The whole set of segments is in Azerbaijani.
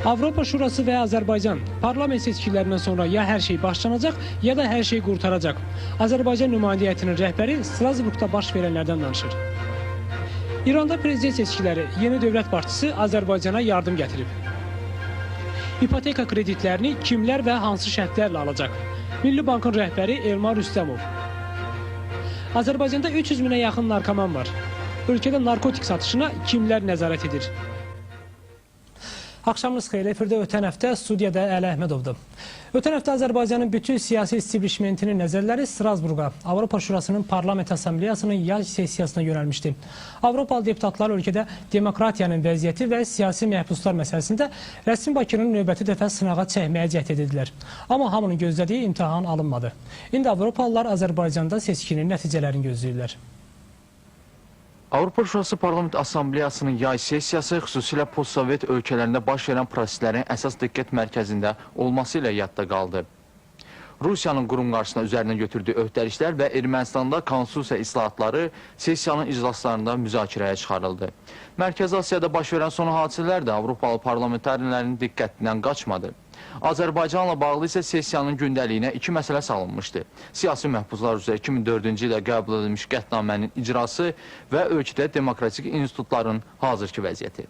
Avropa Şurası ve Azerbaycan parlament seçkilerinden sonra ya her şey başlanacak ya da her şey kurtaracak. Azerbaycan nümayəndə heyətinin rəhbəri Strasburgda baş verənlərdən danışır. İranda prezident seçkiləri yeni dövlət başçısı Azərbaycana yardım gətirib. İpoteka kreditlərini kimlər və hansı şərtlərlə alacaq? Milli Bankın rəhbəri Elmar Rüstəmov. Azərbaycanda 300 minə yaxın narkoman var. Ölkədə narkotik satışına kimlər nəzarət edir? Axşamınız xeyir. Efirdə ötən həftə studiyada Əli Əhmədovdur. Ötən həftə Azərbaycanın bütün siyasi establishmentinin nəzərləri Strasburqa, Avropa Şurasının Parlament Assambleyasının yay sessiyasına yönəlmişdi. Avropalı deputatlar ölkədə demokratiyanın vəziyyəti və siyasi məhbuslar məsələsində rəsmi Bakının növbəti dəfə sınağa çəkməyə cəhd edildilər. Amma hamının gözlədiyi imtahan alınmadı. İndi Avropalılar Azərbaycanda seçkinin nəticələrini gözləyirlər. Avropa Şurası Parlament Assambleyasının yay sessiyası xüsusilə postsovet ölkələrində baş verən proseslərin əsas diqqət mərkəzində olması ilə yadda qaldı. Rusiyanın qurum qarşısına üzərinə götürdüyü öhdəliklər və Ermənistanda konstitusiya islahatları sessiyanın iclaslarında müzakirəyə çıxarıldı. Mərkəzi Asiyada baş verən son hadisələr də Avropalı parlamentarlərin diqqətindən qaçmadı. Azərbaycanla bağlı isə sessiyanın gündəliyinə iki məsələ salınmışdı. Siyasi məhbuslar üzrə 2004-cü ildə qəbul edilmiş qətnamənin icrası və ölkədə demokratik institutların hazırki vəziyyəti.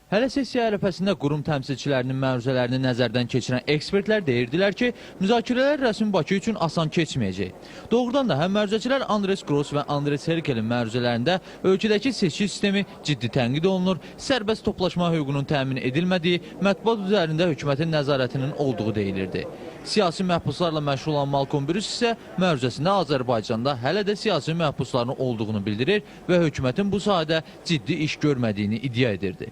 Hələ sessiya ərəfəsində qurum təmsilçilərinin məruzələrini nəzərdən keçirən ekspertlər deyirdilər ki, müzakirələr rəsmi Bakı üçün asan keçməyəcək. Doğrudan da həm məruzəçilər Andres Gross və Andres Herkel'in məruzələrində ölkədəki seçki sistemi ciddi tənqid olunur, sərbəst toplaşma hüququnun təmin edilmədiyi, mətbuat üzərində hökumətin nəzarətinin olduğu deyilirdi. Siyasi məhbuslarla məşğul olan Malcolm Brüs isə məruzəsində Azərbaycanda hələ də siyasi məhbusların olduğunu bildirir və hökumətin bu sahədə ciddi iş görmədiyini iddia edirdi.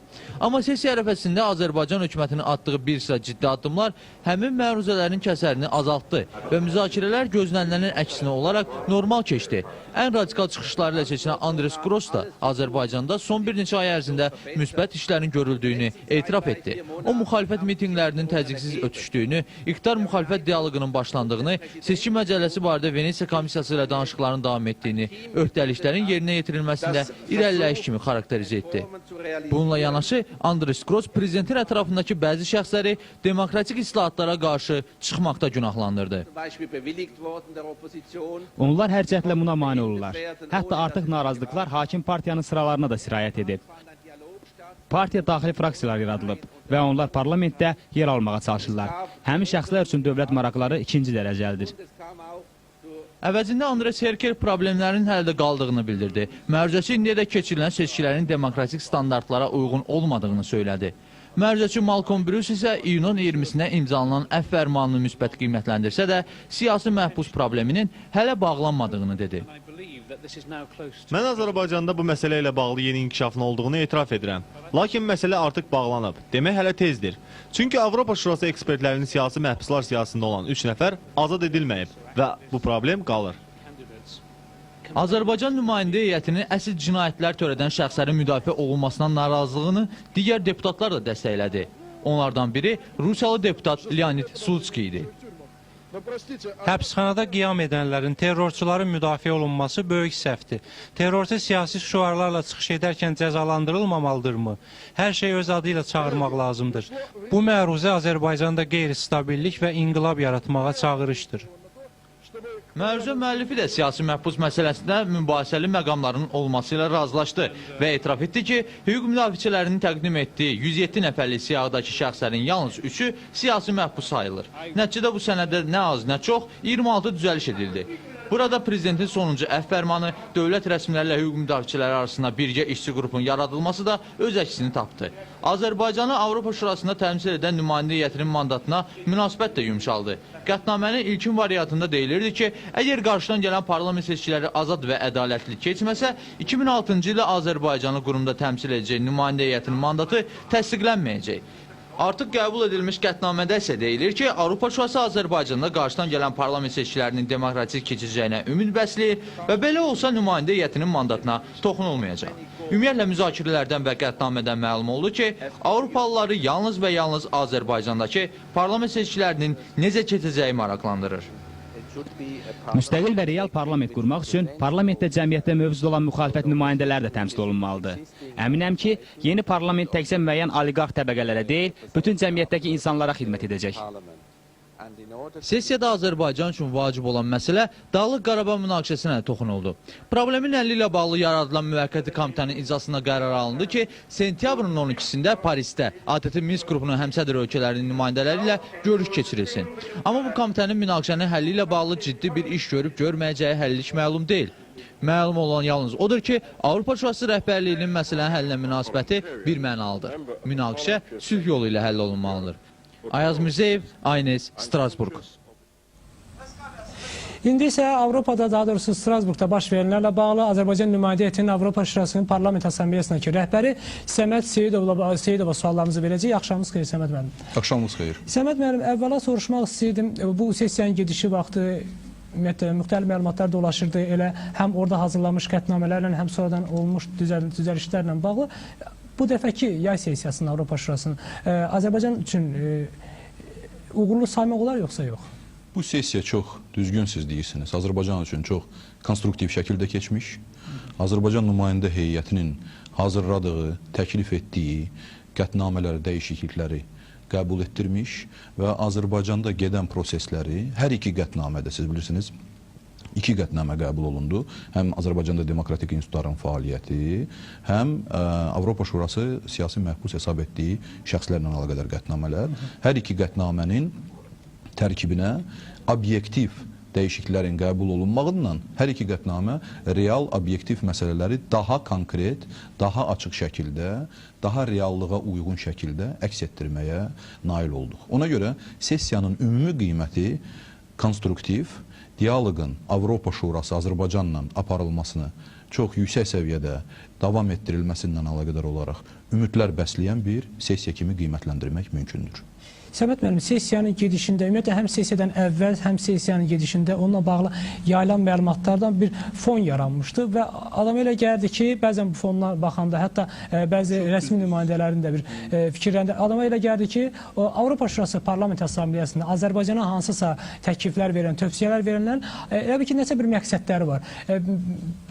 Amma sessiya ərəfəsində Azərbaycan hökumətinin atdığı bir sıra ciddi addımlar həmin məruzələrin kəsərini azaltdı və müzakirələr gözlənilənin əksinə olaraq normal keçdi. Ən radikal çıxışları ilə seçilən Andres Gross da Azərbaycanda son bir neçə ay ərzində müsbət işlərin görüldüyünü etiraf etdi. O, müxalifət mitinqlərinin təzyiqsiz ötüşdüyünü, iqtar müxalifət dialoqunun başlandığını, seçki məcəlləsi barədə Venesiya komissiyası ilə danışıqların davam etdiyini, öhdəliklərin yerinə yetirilməsində irəliləyiş kimi xarakterizə etdi. Bununla yanaşı, Andres Gross prezidentin ətrafındakı bəzi şəxsləri demokratik islahatlara qarşı çıxmaqda günahlandırdı. Onlar hər cəhdlə buna mane olurlar. Hətta artıq narazılıqlar hakim partiyanın sıralarına da sirayət edib. Partiya daxili fraksiyalar yaradılıb və onlar parlamentdə yer almağa çalışırlar. Həmin şəxslər üçün dövlət maraqları ikinci dərəcəlidir. Əvəzində Andres Herkel problemlərin hələ də qaldığını bildirdi. Məruzəçi indiyədək keçirilən seçkilərin demokratik standartlara uyğun olmadığını söylədi. Məruzəçi Malcolm Brüs isə iyunun 20-sinə imzalanan əfv fərmanını müsbət qiymətləndirsə də, siyasi məhbus probleminin hələ bağlanmadığını dedi. Mən Azərbaycanda bu məsələ ilə bağlı yeni inkişafın olduğunu etiraf edirəm. Lakin məsələ artıq bağlanıb. Demək hələ tezdir. Çünki Avropa Şurası ekspertlərinin siyasi məhbuslar siyasında olan 3 nəfər azad edilməyib və bu problem qalır. Azərbaycan nümayəndə heyətinin əsl cinayətlər törədən şəxslərin müdafiə olunmasına narazılığını digər deputatlar da dəstəklədi. Onlardan biri Rusiyalı deputat Leonid Slutskiy idi. Həbsxanada qiyam edənlərin, terrorçuların müdafiə olunması böyük səhvdir. Terrorçu siyasi şüarlarla çıxış edərkən cəzalandırılmamalıdırmı? Hər şey öz adı ilə çağırmaq lazımdır. Bu məruzə Azərbaycanda qeyri-stabillik və inqilab yaratmağa çağırışdır. Məruzə müəllifi də siyasi məhbus məsələsində mübahisəli məqamların olması ilə razılaşdı və etiraf etdi ki, hüquq müdafiəçilərinin təqdim etdiyi 107 nəfərlik siyahıdakı şəxslərin yalnız 3-ü siyasi məhbus sayılır. Nəticədə bu sənədə nə az, nə çox 26 düzəliş edildi. Burada prezidentin sonuncu əfv fərmanı, dövlət rəsmilərlə hüquq müdafiəçiləri arasında birgə işçi qrupun yaradılması da öz əksini tapdı. Azərbaycanı Avropa Şurasında təmsil edən nümayəndə heyətinin mandatına münasibət də yumşaldı. Qətnamənin ilkin variantında deyilirdi ki, əgər qarşıdan gələn parlament seçkiləri azad və ədalətli keçməsə, 2006-cı ildə Azərbaycanı qurumda təmsil edəcək nümayəndə heyətinin mandatı təsdiqlənməyəcək. Artıq qəbul edilmiş qətnamədə isə deyilir ki, Avropa Şurası Azərbaycanda qarşıdan gələn parlament seçkilərinin demokratik keçəcəyinə ümid bəsləyir və belə olsa nümayəndə heyətinin mandatına toxunulmayacaq. Ümumiyyətlə müzakirələrdən və qətnamədən məlum oldu ki, Avropalıları yalnız və yalnız Azərbaycandakı parlament seçkilərinin necə keçəcəyi maraqlandırır. Müstəqil və real parlament qurmaq üçün parlamentdə cəmiyyətdə mövcud olan müxalifət nümayəndələri də təmsil olunmalıdır. Əminəm ki, yeni parlament təkcə müəyyən oliqarx təbəqələrə deyil, bütün cəmiyyətdəki insanlara xidmət edəcək. Sessiyada Azərbaycan üçün vacib olan məsələ Dağlıq Qarabağ münaqişəsinə toxunuldu. Problemin həlli ilə bağlı yaradılan müvəqqəti komitənin iclasında qərar alındı ki, sentyabrın 12-sində Parisdə ATƏT Minsk qrupunun həmsədr ölkələrinin nümayəndələri ilə görüş keçirilsin. Amma bu komitənin münaqişənin həlli ilə bağlı ciddi bir iş görüb görməyəcəyi həllilik məlum deyil. Məlum olan yalnız odur ki, Avropa Şurası rəhbərliyinin məsələnin həllinə münasibəti bir mənalıdır. Münaqişə sülh yolu ilə həll olunmalıdır. Ayaz Mirzəyev, Aynes, Strasburg. İndi isə Avropada, daha doğrusu Strasburgda baş verilənlərlə bağlı Azərbaycan nümayəndə heyətinin Avropa Şurasının Parlament Assambleyasındakı rəhbəri Səməd Seyidova suallarımızı verəcək. Axşamınız xeyir Səməd müəllim. Axşamınız xeyir. Səməd müəllim, əvvəla soruşmaq istəyirdim. Bu sessiyanın gedişi vaxtı müxtəlif məlumatlar dolaşırdı. Elə həm orada hazırlanmış qətnamələrlə, həm sonradan olmuş düzəlişlərlə bağlı. Bu dəfəki yay sessiyasının Avropa Şurasının Azərbaycan üçün uğurlu saymaq olar yoxsa yox? Bu sessiya çox düzgün siz deyirsiniz. Azərbaycan üçün çox konstruktiv şəkildə keçmiş. Azərbaycan nümayəndə heyətinin hazırladığı, təklif etdiyi qətnamələri, dəyişiklikləri qəbul etdirmiş və Azərbaycanda gedən prosesləri hər iki qətnamədə siz bilirsiniz, iki qətnamə qəbul olundu. Həm Azərbaycanda demokratik institutların fəaliyyəti, həm Avropa Şurası siyasi məhbus hesab etdiyi şəxslərlə əlaqədar qətnamələr. Hər iki qətnamənin tərkibinə obyektiv dəyişikliklərin qəbul olunmağından hər iki qətnamə real, obyektiv məsələləri daha konkret, daha açıq şəkildə, daha reallığa uyğun şəkildə əks etdirməyə nail olduq. Ona görə sessiyanın ümumi qiyməti konstruktiv, diyaloqun Avropa Şurası Azərbaycanla aparılmasını çox yüksək səviyyədə davam etdirilməsindən əlaqədar olaraq ümidlər bəsləyən bir sessiya kimi qiymətləndirmək mümkündür. Səməd müəllim, sessiyanın gedişində, ümumiyyətlə həm sessiyadan əvvəl, həm sessiyanın gedişində onunla bağlı yayılan məlumatlardan bir fon yaranmışdı və adam elə gəldi ki, bəzən bu fonlar baxanda, hətta bəzi rəsmi nümayəndələrin də bir fikirlərində, adama elə gəldi ki, Avropa Şurası Parlament Assambleyasında Azərbaycana hansısa təkliflər verən, tövsiyələr verənlərin elə bir ki, nəsə bir məqsədləri var.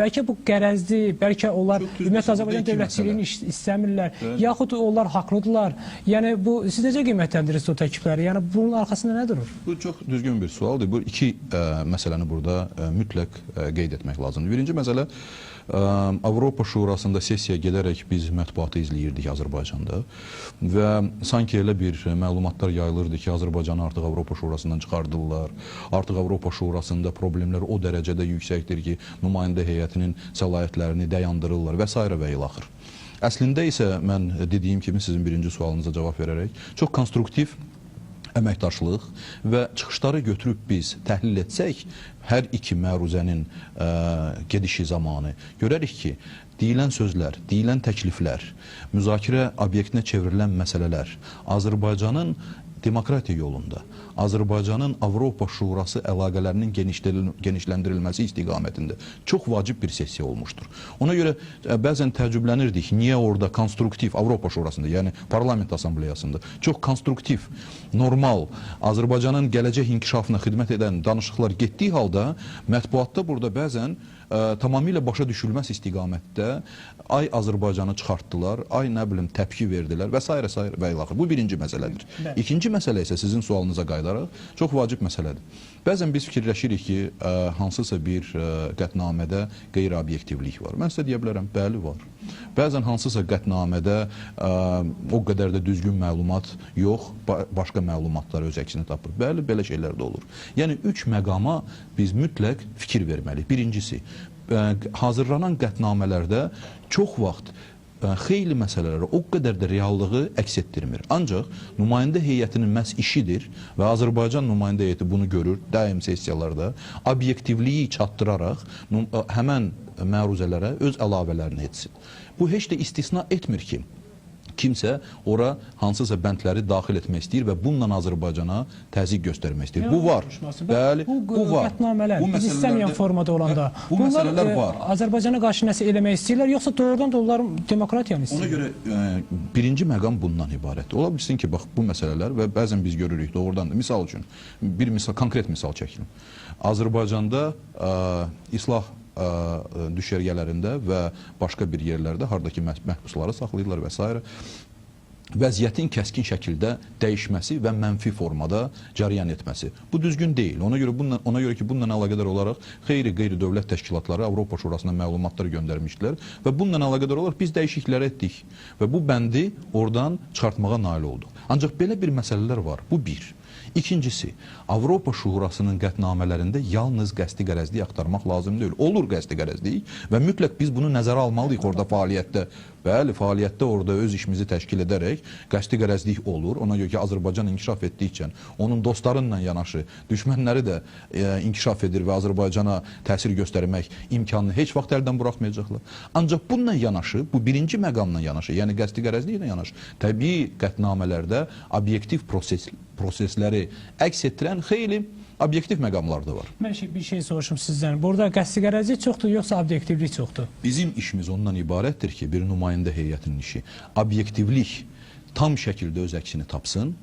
Bəlkə bu qərəzdir, bəlkə onlar ümumiyyətlə Azərbaycan dövlətçiliyini istəmirlər, yaxud onlar haqlıdırlar. Yəni, bu siz necə qiymətləndirirsiniz o təklifləri? Yəni, bunun arxasında nə durur? Bu çox düzgün bir sualdır. Bu iki məsələni burada mütləq qeyd etmək lazımdır. Birinci məsələ, Avropa Şurasında sessiya gedərək biz mətbuatı izləyirdik Azərbaycanda və sanki elə bir məlumatlar yayılırdı ki, Azərbaycanı artıq Avropa Şurasından çıxardırlar, artıq Avropa Şurasında problemlər o dərəcədə yüksəkdir ki, nümayəndə heyətinin səlahiyyətlərini dayandırırlar və s. və ilaxır. Əslində isə mən dediyim kimi sizin birinci sualınıza cavab verərək çox konstruktiv əməkdaşlıq və çıxışları götürüb biz təhlil etsək, hər iki məruzənin gedişi zamanı görərik ki, deyilən sözlər, deyilən təkliflər, müzakirə obyektinə çevrilən məsələlər Azərbaycanın demokratiya yolunda, Azərbaycanın Avropa Şurası əlaqələrinin genişləndirilməsi istiqamətində çox vacib bir sessiya olmuşdur. Ona görə bəzən təəccüblənirdik, niyə orada konstruktiv Avropa Şurasında, yəni Parlament Assambleyasında çox konstruktiv, normal, Azərbaycanın gələcək inkişafına xidmət edən danışıqlar getdiyi halda, mətbuatda burada bəzən tamamilə başa düşülməz istiqamətdə ay Azərbaycanı çıxartdılar, ay nə bilim təpki verdilər və s. və ilaxır. Bu birinci məsələdir. İkinci məsələ isə sizin sualınıza qayıdaraq çox vacib məsələdir. Bəzən biz fikirləşirik ki, hansısa bir qətnamədə qeyri-obyektivlik var. Mən sizə deyə bilərəm, bəli var. Bəzən hansısa qətnamədə o qədər də düzgün məlumat yox, başqa məlumatlar öz əksini tapır. Bəli, belə şeylər də olur. Yəni, üç məqama biz mütləq fikir verməliyik. Birincisi, hazırlanan qətnamələrdə çox vaxt xeyli məsələləri o qədər də reallığı əks etdirmir. Ancaq nümayəndə heyətinin məhz işidir və Azərbaycan nümayəndə heyəti bunu görür daim sessiyalarda, obyektivliyi çatdıraraq həmən məruzələrə öz əlavələrini etsin. Bu heç də istisna etmir ki, Kimsə ora hansısa bəndləri daxil etmək istəyir və bununla Azərbaycana təzyiq göstərmək istəyir. Bu var. Bəli, bu var. Qətnamələr biz istəməyən formada olanda bu məsələlər var. Azərbaycana qarşı nəsə eləmək istəyirlər, yoxsa doğrudan da onlar demokratiyanı Ona istəyirlər? görə birinci məqam bundan ibarətdir. Ola bilsin ki, bax bu məsələlər və bəzən biz görürük doğrudan da. Misal üçün bir konkret misal çəkilim. Azərbaycanda islah düşərgələrində və başqa bir yerlərdə hardakı məhbusları saxlayırlar və s. vəziyyətin kəskin şəkildə dəyişməsi və mənfi formada cəryan etməsi. Bu düzgün deyil. Ona görə ki, bununla əlaqədar olaraq qeyri-dövlət təşkilatları Avropa Şurasına məlumatlar göndərmişdilər və bununla əlaqədar olaraq biz dəyişikliklər etdik və bu bəndi oradan çıxartmağa nail olduq. Ancaq belə bir məsələlər var. Bu bir. İkincisi, Avropa Şurasının qətnamələrində yalnız qəsdi qərəzlik axtarmaq lazım deyil. Olur qəsdi qərəzlik və mütləq biz bunu nəzərə almalıyıq orada fəaliyyətdə. Bəli, fəaliyyətdə orada öz işimizi təşkil edərək qəsdi qərəzlik olur. Ona görə ki, Azərbaycan inkişaf etdikcə onun dostlarınla yanaşı düşmənləri də inkişaf edir və Azərbaycana təsir göstərmək imkanını heç vaxt əldən buraxmayacaqlar. Ancaq bununla yanaşı, bu birinci məqamla yanaşı, yəni qəsdi qərəzliklə yanaşı, təbii qətnamələrdə obyektiv prosesləri əks etdirən xeyli obyektiv məqamlar da var. Mən bir şey soruşum sizdən. Burada qəsdi qərəzlik çoxdur, yoxsa obyektivlik çoxdur? Bizim işimiz ondan ibarətdir ki, bir nümayəndə heyətinin işi obyektivlik tam şəkildə öz əksini tapsın,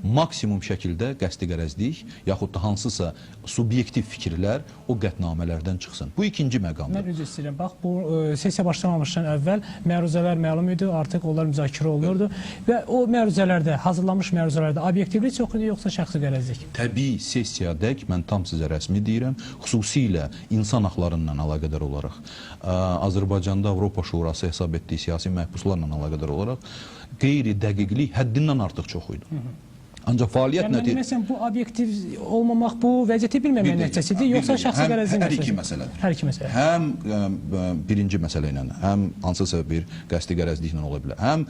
maksimum şəkildə qəsdi qərəzlik yaxud da hansısa subyektiv fikirlər o qətnamələrdən çıxsın. Bu ikinci məqamdır. Mən üzr istəyirəm. Bax, bu sessiya başlamamışdan əvvəl məruzələr məlum idi, artıq onlar müzakirə olunurdu və o məruzələrdə, hazırlanmış məruzələrdə obyektivlik çox idi, yoxsa şəxsi qərəzlik? Təbii sessiyadək mən tam sizə rəsmi deyirəm, xüsusilə insan haqlarından əlaqədar olaraq, Azərbaycanda Avropa Şurası hesab etdiyi siyasi məhbuslarla əlaqədar olaraq qeyri-dəqiqlik həddindən artıq çox idi. Ancaq fəaliyyət nəticəsində... Məsələn, bu obyektiv olmamaq, bu vəziyyəti bilməmək nəticəsidir, yoxsa şəxsi qərəzlik Hər iki məsələdir. Hər iki məsələ. Həm birinci məsələ ilə, həm hansısa bir qəsdi qərəzliklə ola bilər, həm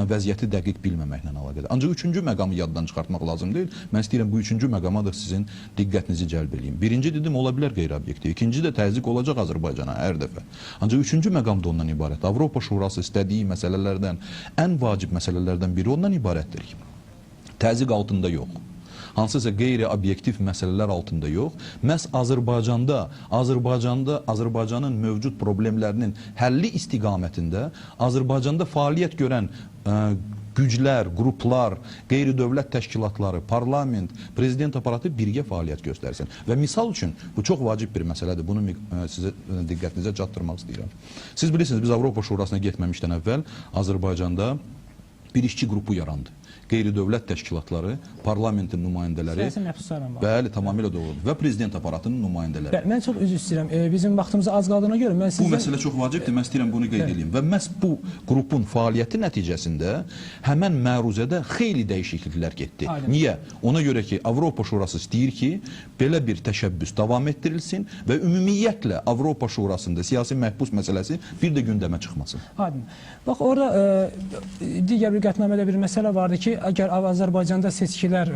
vəziyyəti dəqiq bilməməklə əlaqədir. Ancaq üçüncü məqamı yaddan çıxartmaq lazım deyil. Mən istəyirəm bu üçüncü məqama da sizin diqqətinizi cəlb edeyim. Birinci dedim, ola bilər qeyri-obyektiv. İkinci də təzyiq olacaq Azərbaycana hər dəfə. Ancaq üçüncü məqam da ondan ibarət. Avropa Şurası istədiyi məsələlərdən, ən vacib məsələlərdən biri ondan ibarətdir ki, təzyiq altında yox, hansısa qeyri-obyektiv məsələlər altında yox, məhz Azərbaycanın mövcud problemlərinin həlli istiqamətində Azərbaycanda fəaliyyət görən güclər, qruplar, qeyri-dövlət təşkilatları, parlament, prezident aparatı birgə fəaliyyət göstərsin. Və misal üçün, bu çox vacib bir məsələdir, bunu sizə diqqətinizə çatdırmaq istəyirəm. Siz bilirsiniz, biz Avropa Şurasına getməmişdən əvvəl Azərbaycanda bir işçi qrupu yarandı. Qeyri-dövlət təşkilatları, parlamentin nümayəndələri, siyasi məhbuslarla var. Bəli, tamamilə doğrudur. Və prezident aparatının nümayəndələri. Mən çox üzr istəyirəm. Bizim vaxtımız az qaldığına görə mən sizdən... Bu məsələ çox vacibdir, mən istəyirəm bunu qeyd edeyim. Və məhz bu qrupun fəaliyyəti nəticəsində həmən məruzədə xeyli dəyişikliklər getdi. Aynen. Niyə? Ona görə ki, Avropa Şurası istəyir ki, belə bir təşəbbüs davam etdirilsin və ümumiyyətlə Avropa Şurasında siyasi məhbus məsələsi bir də gündəmə çıxmasın. Aydın. Bax, orada digər bir qətnamədə bir məsələ vardı ki, əgər Azərbaycanda seçkilər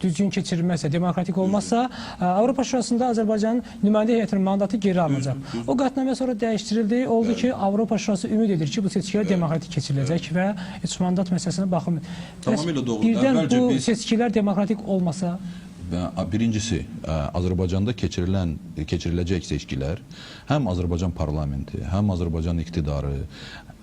düzgün keçirilməzsə, demokratik olmazsa, Avropa Şurasında Azərbaycanın nümayəndə heyətinin mandatı geri alınacaq. O qətnamə sonra dəyişdirildi. Oldu ki, Avropa Şurası ümid edir ki, bu seçkilər demokratik keçiriləcək və heç mandat məsələsinə baxılmır. Tamamilə doğrudur. Birdən bu seçkilər demokratik olmasa... Birincisi, Azərbaycanda keçiriləcək seçkilər həm Azərbaycan parlamenti, həm Azərbaycan iqtidarı,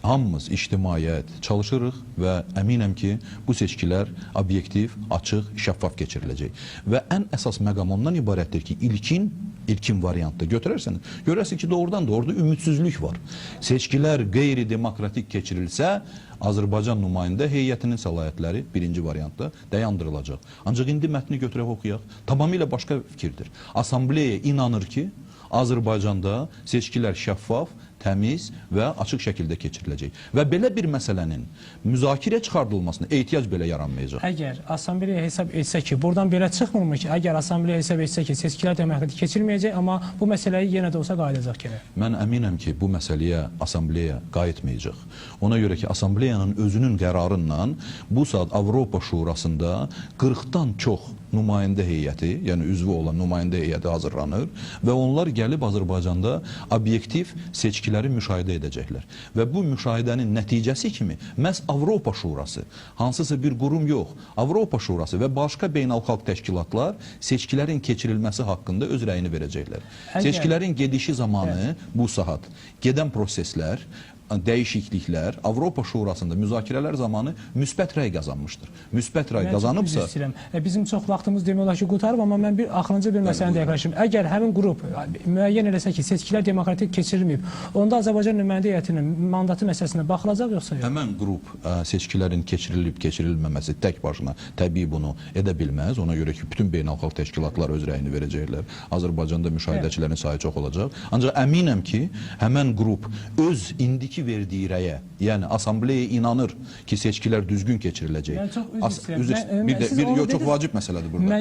hamımız ictimaiyyət çalışırıq və əminəm ki, bu seçkilər obyektiv, açıq, şəffaf keçiriləcək. Və ən əsas məqam ondan ibarətdir ki, ilkin variantda götürərsəniz, görərsiniz ki, doğrudan da orada ümidsizlik var. Seçkilər qeyri-demokratik keçirilsə, Azərbaycan nümayəndə heyətinin səlahiyyətləri birinci variantda dayandırılacaq. Ancaq indi mətni götürək oxuyaq. Tamamilə başqa fikirdir. Assambleya inanır ki, Azərbaycanda seçkilər şəffaf, təmiz və açıq şəkildə keçiriləcək. Və belə bir məsələnin müzakirə çıxardılmasına ehtiyac belə yaranmayacaq. Əgər Assambleya hesab etsə ki, buradan belə çıxmırmı ki, əgər Assambleya hesab etsə ki, seçkilər demokratik keçirilməyəcək, amma bu məsələyi yenə də olsa qayıdacaq ki. Mən əminəm ki, bu məsələyə Assambleya qayıtmayacaq. Ona görə ki, Assambleyanın özünün qərarından bu saat Avropa Şurasında 40-dan çox nümayəndə heyəti, yəni üzvü olan nümayəndə heyəti hazırlanır və onlar gəlib Azərbaycanda obyektiv seçkiləri müşahidə edəcəklər. Və bu müşahidənin nəticəsi kimi məhz Avropa Şurası, hansısa bir qurum yox, Avropa Şurası və başqa beynəlxalq təşkilatlar seçkilərin keçirilməsi haqqında öz rəyini verəcəklər. Seçkilərin gedişi zamanı bu saat gedən proseslər, dəyişikliklər Avropa Şurasında müzakirələr zamanı müsbət rəy qazanmışdır. Müsbət rəy qazanıbsa... Bizim çox vaxtımız demək olar ki, qutarıb, amma mən axırıncı bir məsələni dəqiqləşim. Əgər həmin qrup müəyyən eləsə ki, seçkilər demokratik keçirilməyib, onda Azərbaycan nümayəndə heyətinin mandatı məsələsinə baxılacaq yoxsa yox? Həmin qrup seçkilərin keçirilib-keçirilməməsi tək başına təbii bunu edə bilməz. Ona görə ki, bütün beynəlxalq təşkilatlar öz rəyini verəcəklər. Azərbaycanda müşahidəçilərin sayı çox olacaq. Ancaq əminəm ki, həmin qrup öz indiki verdiyi rəyə, yəni assambleyaya inanır ki, seçkilər düzgün keçiriləcək. Çox vacib məsələdir burada.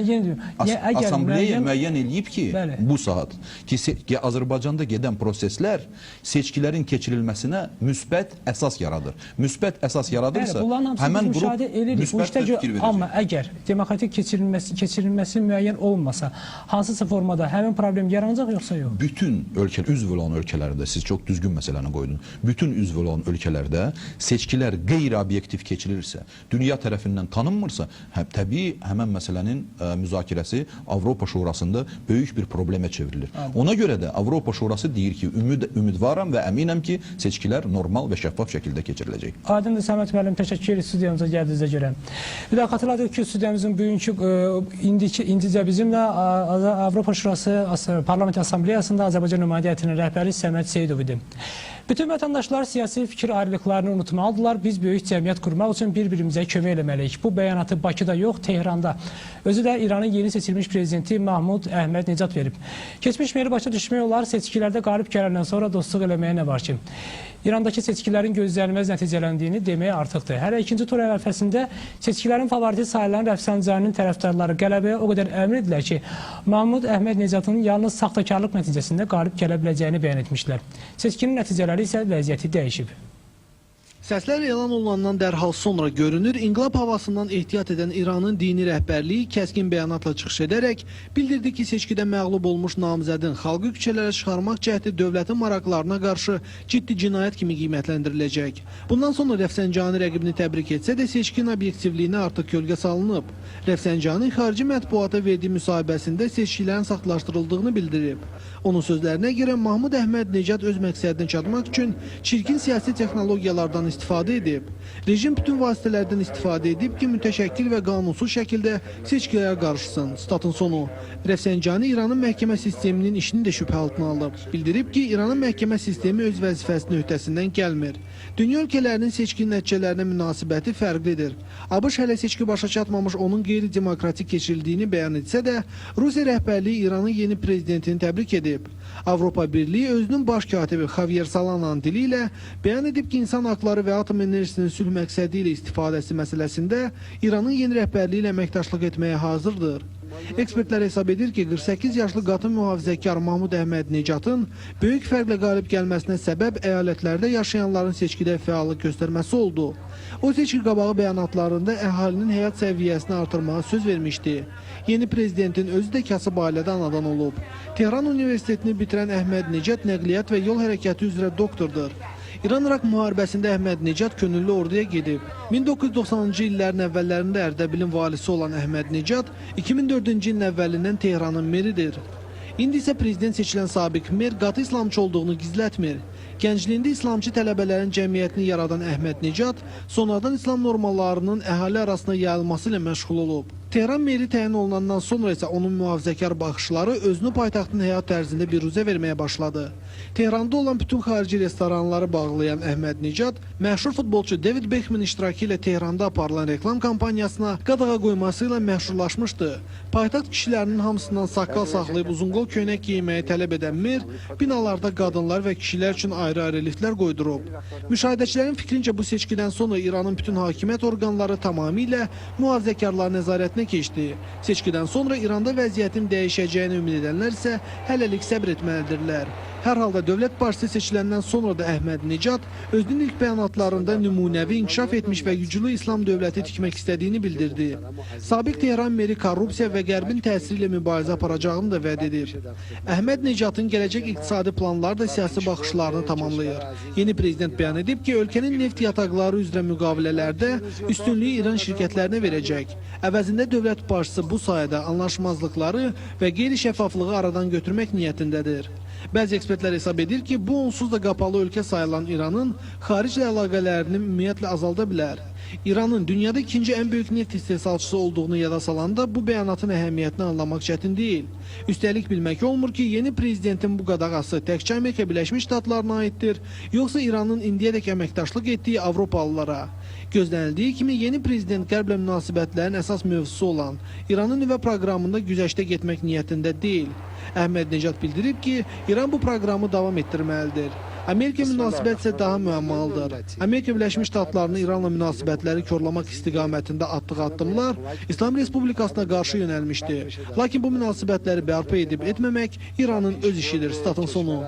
Assambleya müəyyən eləyib ki, bu saat ki, Azərbaycanda gedən proseslər seçkilərin keçirilməsinə müsbət əsas yaradır. Müsbət əsas yaradırsa, həmən qrup müsbət fikir verəcək. Amma əgər demokratik keçirilməsi müəyyən olmasa, hansısa formada həmin problem yaranacaq yoxsa yox? Bütün üzv olan ölkələrdə, siz çox düzgün məsələni qoydunuz, bütün üzv olan ölkələrdə seçkilər qeyri-obyektiv keçirilirsə, dünya tərəfindən tanınmırsa, təbii həmən məsələnin müzakirəsi Avropa Şurasında böyük bir problemə çevrilir. Ona görə də Avropa Şurası deyir ki, ümidvaram və əminəm ki, seçkilər normal və şəffaf şəkildə keçiriləcək. Aydındır, Səməd müəllim, təşəkkür edir studiyamıza gəldiyinizə görə. Bir daha xatırladıq ki, studiyamızın bugünkü indicə bizimlə Avropa Şurası Parlament Assambleyasında Azərbaycan nümayəndə heyətinin rəhbəri Səməd Seyidov idi. Bütün vətəndaşlar siyasi fikir ayrılıqlarını unutmalıdırlar. Biz böyük cəmiyyət qurmaq üçün bir-birimizə kömək eləməliyik. Bu bəyanatı Bakıda yox, Tehranda. Özü də İranın yeni seçilmiş prezidenti Mahmud Əhməd Necat verib. Keçmiş meyli başa düşmək olar, seçkilərdə qalib gələndən sonra dostluq eləməyə nə var ki? İrandakı seçkilərin gözlənilməz nəticələndiyini deməyə artıqdır. Hələ ikinci tur ərəfəsində seçkilərin favoriti sayılan Rəfsanjaninin tərəfdarları qələbəyə o qədər əmin edilər ki, Mahmud Əhməd Necatın yalnız saxtakarlıq nəticəsində qalib gələ biləcəyini bəyan etmişlər. Seçkinin nəticələri isə vəziyyəti dəyişib. Səslər elan olunandan dərhal sonra görünür, inqilab havasından ehtiyat edən İranın dini rəhbərliyi kəskin bəyanatla çıxış edərək bildirdi ki, seçkidə məğlub olmuş namizədin xalqı küçələrə çıxarmaq cəhdi dövlətin maraqlarına qarşı ciddi cinayət kimi qiymətləndiriləcək. Bundan sonra Rəfsanjani rəqibini təbrik etsə də seçkin obyektivliyinə artıq kölgə salınıb. Rəfsanjani xarici mətbuata verdiyi müsahibəsində seçkilərin saxtalaşdırıldığını bildirib. Onun sözlərinə görə Mahmud Əhməd Necat öz məqsədinə çatmaq üçün çirkin siyasi texnologiyalardan istifadə edib. Rejim bütün vasitələrdən istifadə edib ki, mütəşəkkil və qanunsuz şəkildə seçkilərə qarışsın. Statın sonu. Rəfsanjani İranın məhkəmə sisteminin işini də şübhə altına alıb. Bildirib ki, İranın məhkəmə sistemi öz vəzifəsinin öhdəsindən gəlmir. Dünya ölkələrinin seçki nəticələrinə münasibəti fərqlidir. ABŞ hələ seçki başa çatmamış onun qeyri-demokratik keçirildiyini bəyan etsə də, Rusiya rəhbərliyi İranın yeni prezidentini təbrik edib. Avropa Birliyi özünün baş katibi Javier Solana'nın dili ilə bəyan edib ki, insan haqları və atom enerjisinin sülh məqsədi ilə istifadəsi məsələsində İranın yeni rəhbərliyi ilə əməkdaşlıq etməyə hazırdır. Ekspertlər hesab edir ki, 48 yaşlı qadın mühafizəkar Mahmud Əhməd Necatın böyük fərqlə qalib gəlməsinə səbəb əyalətlərdə yaşayanların seçkidə fəallıq göstərməsi oldu. O seçki qabağı bəyanatlarında əhalinin həyat səviyyəsini artırmağa söz vermişdi. Yeni prezidentin özü də kasıb ailədə anadan olub. Tehran Universitetini bitirən Əhməd Necat nəqliyyat və yol hərəkəti üzrə doktordur. İran-İraq müharibəsində Əhməd Necat könüllü orduya gedib. 1990-cı illərin əvvəllərində Ərdəbilin valisi olan Əhməd Necat 2004-cü ilin əvvəlindən Tehranın meridir. İndi isə prezident seçilən sabiq mer qatı İslamçı olduğunu gizlətmir. Gəncliyində İslamçı tələbələrin cəmiyyətini yaradan Əhməd Necat sonradan İslam normalarının əhali arasına yayılması ilə məşğul olub. Tehran meri təyin olunandan sonra isə onun mühafizəkar baxışları özünü paytaxtın həyat tərzində biruzə verməyə başladı. Tehranda olan bütün xarici restoranları bağlayan Əhməd Necat, məşhur futbolçu David Beckham'ın iştirakı ilə Tehranda aparılan reklam kampaniyasına qadağa qoyması ilə məşhurlaşmışdı. Paytaxt kişilərinin hamısından saqqal saxlayıb uzunqol köynək giyməyi tələb edən mer, binalarda qadınlar və kişilər üçün ayrı-ayrı liftlər qoydurub. Müşahidəçilərin fikrincə bu seçkidən sonra İranın bütün hakimiyyət orqanları tamamilə mühafizəkarlar nəzarətinə keçdi. Seçkidən sonra İranda vəziyyətin dəyişəcəyini ümid edənlər isə hələlik səbr etməlidirlər. Hər halda dövlət başçısı seçiləndən sonra da Əhməd Necat özünün ilk bəyanatlarında nümunəvi, inkişaf etmiş və güclü İslam dövləti tikmək istədiyini bildirdi. Sabiq Tehran meri korrupsiya və Qərbin təsiri ilə mübarizə aparacağını da vəd edib. Əhməd Necatın gələcək iqtisadi planları da siyasi baxışlarını tamamlayır. Yeni prezident bəyan edib ki, ölkənin neft yataqları üzrə müqavilələrdə üstünlüyü İran şirkətlərinə verəcək. Əvəzində dövlət başçısı bu sayədə anlaşmazlıqları və qeyri-şəffaflığı aradan götürmək niyyətindədir. Bəzi ekspertlər hesab edir ki, bu onsuz da qapalı ölkə sayılan İranın xariclə əlaqələrini ümumiyyətlə azalda bilər. İranın dünyada ikinci ən böyük neft istehsalçısı olduğunu yada salanda bu bəyanatın əhəmiyyətini anlamaq çətin deyil. Üstəlik bilmək olmur ki, yeni prezidentin bu qadağası təkcə Amerika Birləşmiş Ştatlarına aiddir, yoxsa İranın indiyədək əməkdaşlıq etdiyi Avropalılara. Gözlənildiyi kimi yeni prezident Qərblə münasibətlərin əsas mövzusu olan İranın nüvə proqramında güzəştə getmək niyyətində deyil. Əhməd Necat bildirib ki, İran bu proqramı davam etdirməlidir. Amerika münasibət isə daha müəmmalıdır. Amerika Birləşmiş Ştatlarının İranla münasibətləri korlamaq istiqamətində atdığı addımlar İslam Respublikasına qarşı yönəlmişdir. Lakin bu münasibətləri bərpa edib etməmək İranın öz işidir, statın sonu.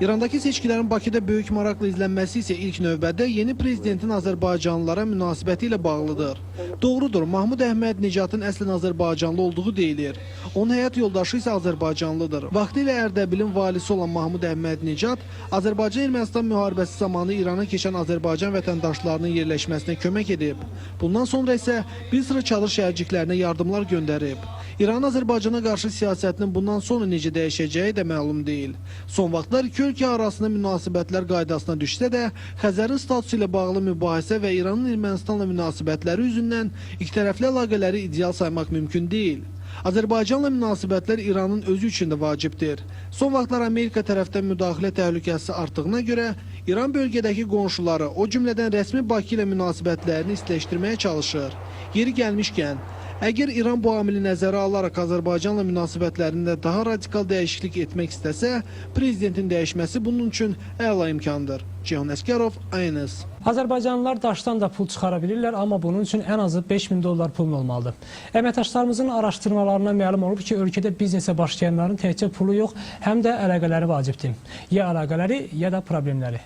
İrandakı seçkilərin Bakıda böyük maraqla izlənməsi isə ilk növbədə yeni prezidentin Azərbaycanlılara münasibəti ilə bağlıdır. Doğrudur, Mahmud Əhməd Necatın əslən Azərbaycanlı olduğu deyilir. Onun həyat yoldaşı isə Azərbaycanlıdır. Vaxtilə Ərdəbilin valisi olan Mahmud Əhməd Necat Azərbaycan-Ermənistan müharibəsi zamanı İrana keçən Azərbaycan vətəndaşlarının yerləşməsinə kömək edib. Bundan sonra isə bir sıra çadır şəhərciklərinə yardımlar göndərib. İranın Azərbaycana qarşı siyasətinin bundan sonra necə dəyişəcəyi də məlum deyil. Son vaxtlar iki ölkə arasında münasibətlər qaydasına düşsə də, Xəzərin statusu ilə bağlı mübahisə və İranın Ermənistanla münasibətləri üzündən ikitərəfli əlaqələri ideal saymaq mümkün deyil. Azərbaycanla münasibətlər İranın özü üçün də vacibdir. Son vaxtlar Amerika tərəfdən müdaxilə təhlükəsi artdığına görə İran bölgədəki qonşuları, o cümlədən rəsmi Bakı ilə münasibətlərini istiləşdirməyə çalışır. Yeri gəlmişkən, əgər İran bu amili nəzərə alaraq Azərbaycanla münasibətlərində daha radikal dəyişiklik etmək istəsə, prezidentin dəyişməsi bunun üçün əla imkandır. Ceyhun Əsgərov, ANS. Azərbaycanlılar daşdan da pul çıxara bilirlər, amma bunun üçün ən azı 5000 dollar pulun olmalıdır. Əməkdaşlarımızın araşdırmalarına məlum olub ki, ölkədə biznesə başlayanların təkcə pulu yox, həm də əlaqələri vacibdir. Ya əlaqələri, ya da problemləri.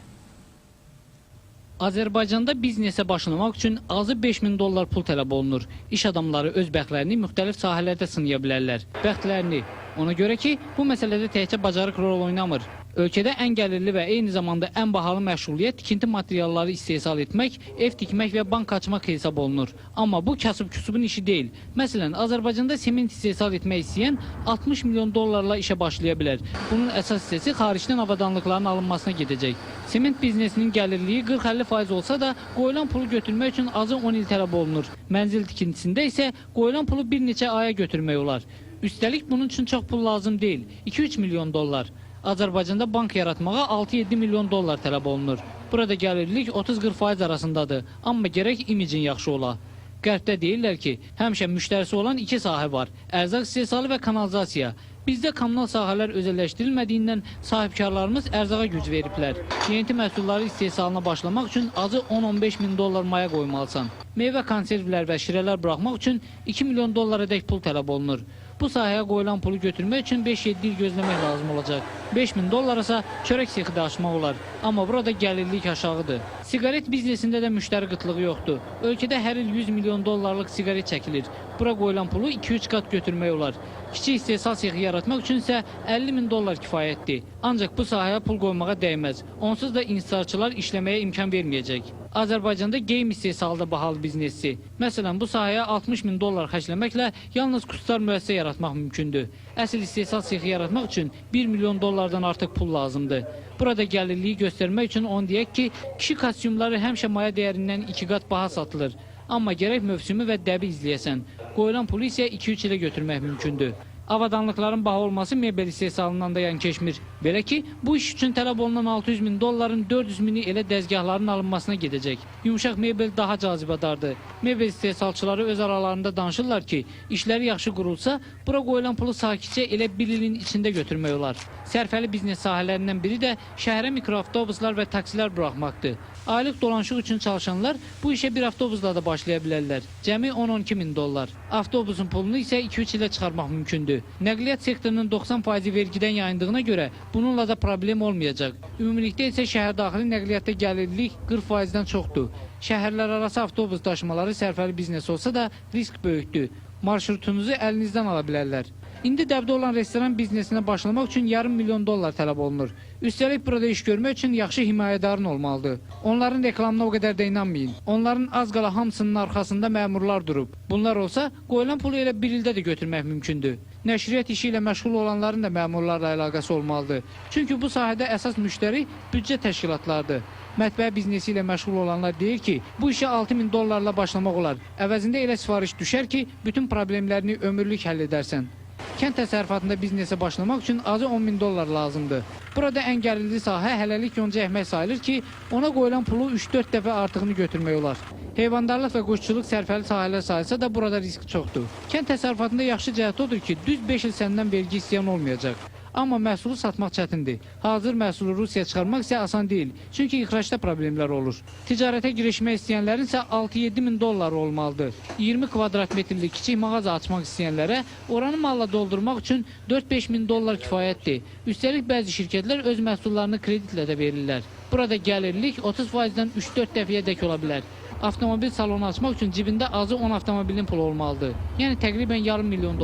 Azərbaycanda biznesə başlamaq üçün azı 5000 dollar pul tələb olunur. İş adamları öz bəxtlərini müxtəlif sahələrdə sınaya bilərlər. Bəxtlərini. Ona görə ki, bu məsələdə təkcə bacarıq rol oynamır. Ölkədə ən gəlirli və eyni zamanda ən bahalı məşğuliyyət tikinti materialları istehsal etmək, ev tikmək və bank açmaq hesab olunur. Amma bu kasıb-küsubun işi deyil. Məsələn, Azərbaycanda sement istehsal etmək istəyən 60 milyon dollarla işə başlaya bilər. Bunun əsas hissəsi xaricdən avadanlıqların alınmasına gedəcək. Sement biznesinin gəlirliyi 40-50% olsa da qoyulan pulu götürmək üçün azı 10 il tələb olunur. Mənzil tikintisində isə qoyulan pulu bir neçə aya götürmək olar. Üstəlik bunun üçün çox pul lazım deyil. 2-3 milyon dollar. Azərbaycanda bank yaratmağa 6-7 milyon dollar tələb olunur. Burada gəlirlik 30-40% arasındadır. Amma gərək imicin yaxşı ola. Qərbdə deyirlər ki, həmişə müştərisi olan iki sahə var. Ərzaq istehsalı və kanalizasiya. Bizdə kommunal sahələr özəlləşdirilmədiyindən sahibkarlarımız ərzağa güc veriblər. Yeni məhsulları istehsalına başlamaq üçün azı 10-15 min dollar maya qoymalısan. Meyvə konservlər və şirələr buraxmaq üçün 2 milyon dollara dək pul tələb olunur. Bu sahəyə qoyulan pulu götürmək üçün 5-7 il gözləmək lazım olacaq. 5000 dollarasa çörək sexi də açmaq olar. Amma burada gəlirlik aşağıdır. Siqaret biznesində də müştəri qıtlığı yoxdur. Ölkədə hər il 100 milyon dollarlıq siqaret çəkilir. Bura qoyulan pulu 2-3 qat götürmək olar. Kiçik istehsal sexi yaratmaq üçün isə 50 min dollar kifayətdir. Ancaq bu sahəyə pul qoymağa dəyməz. Onsuz da inhisarçılar işləməyə imkan verməyəcək. Azərbaycanda geyim istehsalı da bahalı biznesi. Məsələn, bu sahəyə 60 min dollar xərcləməklə yalnız kurslar müəssisə yaratmaq mümkündür. Əsl istehsal sexi yaratmaq üçün 1 milyon dollardan artıq pul lazımdır. Burada gəlirliyi göstərmək üçün onu deyək ki, kişi kostyumları həmişə maya dəyərindən 2 qat baha satılır. Amma gərək mövsümü və dəbi izləyəsən. Qoyulan pulu isə 2-3 ilə götürmək mümkündür. Avadanlıqların baha olması mebel istehsalından da yan keçmir. Belə ki, bu iş üçün tələb olunan 600 min dolların 400 mini elə dəzgahların alınmasına gedəcək. Yumuşaq mebel daha cazibədardır. Mebel istehsalçıları öz aralarında danışırlar ki, işləri yaxşı qurulsa, bura qoyulan pulu sakitcə elə bir ilin içində götürmək olar. Sərfəli biznes sahələrindən biri də şəhərə mikroavtobuslar və taksilər buraxmaqdır. Aylıq dolanışıq üçün çalışanlar bu işə bir avtobusla da başlaya bilərlər. Cəmi 10-12 min dollar. Avtobusun pulunu isə 2-3 ilə çıxarmaq mümkündür. mümkündür. Nəqliyyat sektorunun 90% vergidən yayındığına görə bununla da problem olmayacaq. Ümumilikdə isə şəhər daxili nəqliyyatda gəlirlik 40%-dən çoxdur. Şəhərlər arası avtobus daşımaları sərfəli biznes olsa da risk böyükdür. Marşrutunuzu əlinizdən ala bilərlər. İndi dəbdə olan restoran biznesinə başlamaq üçün $500 milyon tələb olunur. Üstəlik burada iş görmək üçün yaxşı himayədarın olmalıdır. Onların reklamına o qədər də inanmayın. Onların az qala hamısının arxasında məmurlar durub. Bunlar olsa, qoyulan pulu elə bir ildə də götürmək mümkündür. Nəşriyyat işi ilə məşğul olanların da məmurlarla əlaqəsi olmalıdır. Çünki bu sahədə əsas müştəri büdcə təşkilatlardır. Mətbəə biznesi ilə məşğul olanlar deyir ki, bu işə $6.000 başlamaq olar. Əvəzində elə sifariş düşər ki, bütün problemlərini ömürlük həll edərsən. Kənd təsərrüfatında biznesə başlamaq üçün azı $10.000 lazımdır. Burada ən gəlirli sahə hələlik yonca əhmək sayılır ki, ona qoyulan pulu 3-4 dəfə artığını götürmək olar. Heyvandarlıq və quşçuluq sərfəli sahələr sayılsa da burada risk çoxdur. Kənd təsərrüfatında yaxşı cəhət odur ki, düz 5 il səndən vergi istəyən olmayacaq. Amma məhsulu satmaq çətindir. Hazır məhsulu Rusiyaya çıxarmaq isə asan deyil. Çünki ixracda problemlər olur. Ticarətə girişmək istəyənlərin isə $6-7 min olmalıdır. 20 kvadratmetrlik kiçik mağaza açmaq istəyənlərə oranı malla doldurmaq üçün $4-5 min kifayətdir. Üstəlik bəzi şirkətlər öz məhsullarını kreditlə də verirlər. Burada gəlirlik 30%-dən 3-4 dəfəyə dək ola bilər. Avtomobil salonu açmaq üçün cibində azı 10 avtomobilin pulu olmalıdır. Yəni təqribən $500 milyon.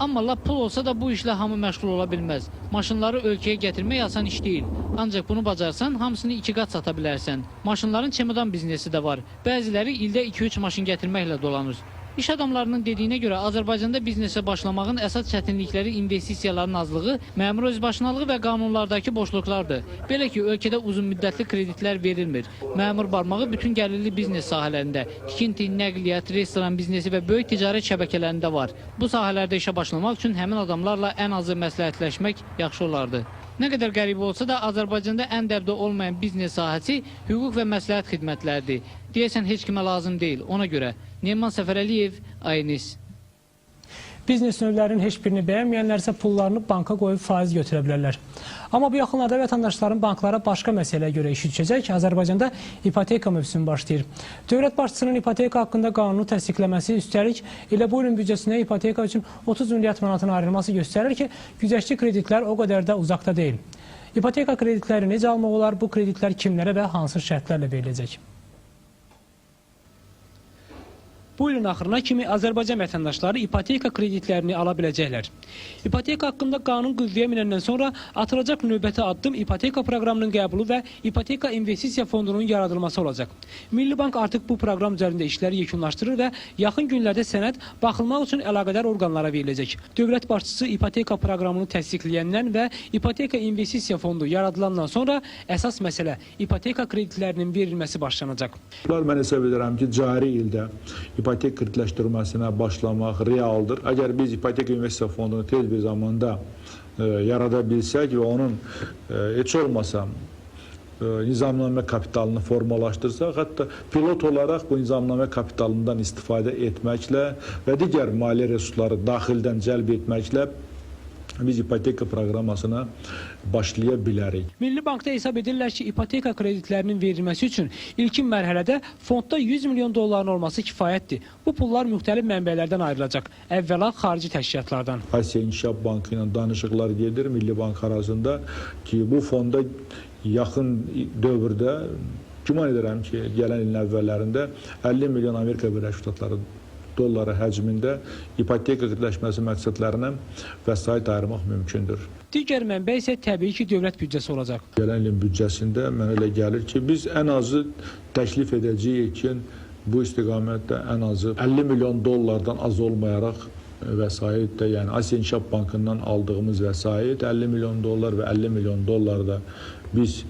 Amma lap pul olsa da bu işlə hamı məşğul ola bilməz. Maşınları ölkəyə gətirmək asan iş deyil. Ancaq bunu bacarsan, hamısını 2 qat sata bilərsən. Maşınların çemodan biznesi də var. Bəziləri ildə 2-3 maşın gətirməklə dolanır. İş adamlarının dediyinə görə Azərbaycanda biznesə başlamağın əsas çətinlikləri investisiyaların azlığı, məmur özbaşınalığı və qanunlardakı boşluqlardır. Belə ki, ölkədə uzun müddətli kreditlər verilmir. Məmur barmağı bütün gəlirli biznes sahələrində, tikinti, nəqliyyat, restoran biznesi və böyük ticarət şəbəkələrində var. Bu sahələrdə işə başlamaq üçün həmin adamlarla ən azı məsləhətləşmək yaxşı olardı. Nə qədər qəribə olsa da Azərbaycanda ən dəbdə olmayan biznes sahəsi hüquq və məsləhət xidmətləridir. Deyəsən heç kimə lazım deyil, ona görə. Neyman Səfərəliyev, Aynis. Biznes növlərinin heç birini bəyənməyənlər isə pullarını banka qoyub faiz götürə bilərlər. Amma bu yaxınlarda vətəndaşların banklara başqa məsələyə görə işi düşəcək. Azərbaycanda ipoteka mövsümü başlayır. Dövlət başçısının ipoteka haqqında qanunu təsdiqləməsi, üstəlik elə bu ilin büdcəsinə ipoteka üçün 30 milyard manatın ayrılması göstərir ki, güzəştli kreditlər o qədər də uzaqda deyil. İpoteka kreditləri necə almaq olar, bu kreditlər kimlərə və hansı şərtlərlə veriləcək? Bu ilin axırına kimi Azərbaycan vətəndaşları ipoteka kreditlərini ala biləcəklər. İpoteka haqqında qanun qüvvəyə minəndən sonra atılacaq növbəti addım ipoteka proqramının qəbulu və ipoteka investisiya fondunun yaradılması olacaq. Milli Bank artıq bu proqram üzərində işləri yekunlaşdırır və yaxın günlərdə sənəd baxılmaq üçün əlaqədar orqanlara veriləcək. Dövlət başçısı ipoteka proqramını təsdiqləyəndən və ipoteka investisiya fondu yaradılandan sonra əsas məsələ ipoteka kreditlərinin verilməsi başlanacaq. Mən hesab edirəm ki, cari ildə ipotek kreditləşdirməsinə başlamaq realdır. Əgər biz ipoteka investisiya fondunu tez bir zamanda yarada bilsək və onun heç olmasa nizamnamə kapitalını formalaşdırsaq, hətta pilot olaraq bu nizamnamə kapitalından istifadə etməklə və digər maliyyə resursları daxildən cəlb etməklə biz ipoteka proqramasına başlaya bilərik. Milli Bankda hesab edirlər ki, ipoteka kreditlərinin verilməsi üçün ilkin mərhələdə fondda $100 milyon olması kifayətdir. Bu pullar müxtəlif mənbələrdən ayrılacaq. Əvvəla xarici təşkilatlardan. Asiya İnkişaf Bankı ilə danışıqlar gedir Milli Bank arasında ki, bu fonda yaxın dövrdə güman edirəm ki, gələn ilin əvvəllərində 50 milyon Amerika Birləşmiş Ştatları dolları həcmində ipoteka kreditləşməsi məqsədlərinə vəsait ayırmaq mümkündür. Digər mənbə isə təbii ki, dövlət büdcəsi olacaq. Gələn ilin büdcəsində mənə elə gəlir ki, biz ən azı təklif edəcəyik ki, bu istiqamətdə ən azı 50 milyon dollardan az olmayaraq vəsait də, yəni Asiya İnkişaf Bankından aldığımız vəsait 50 milyon dollar və 50 milyon dollar da biz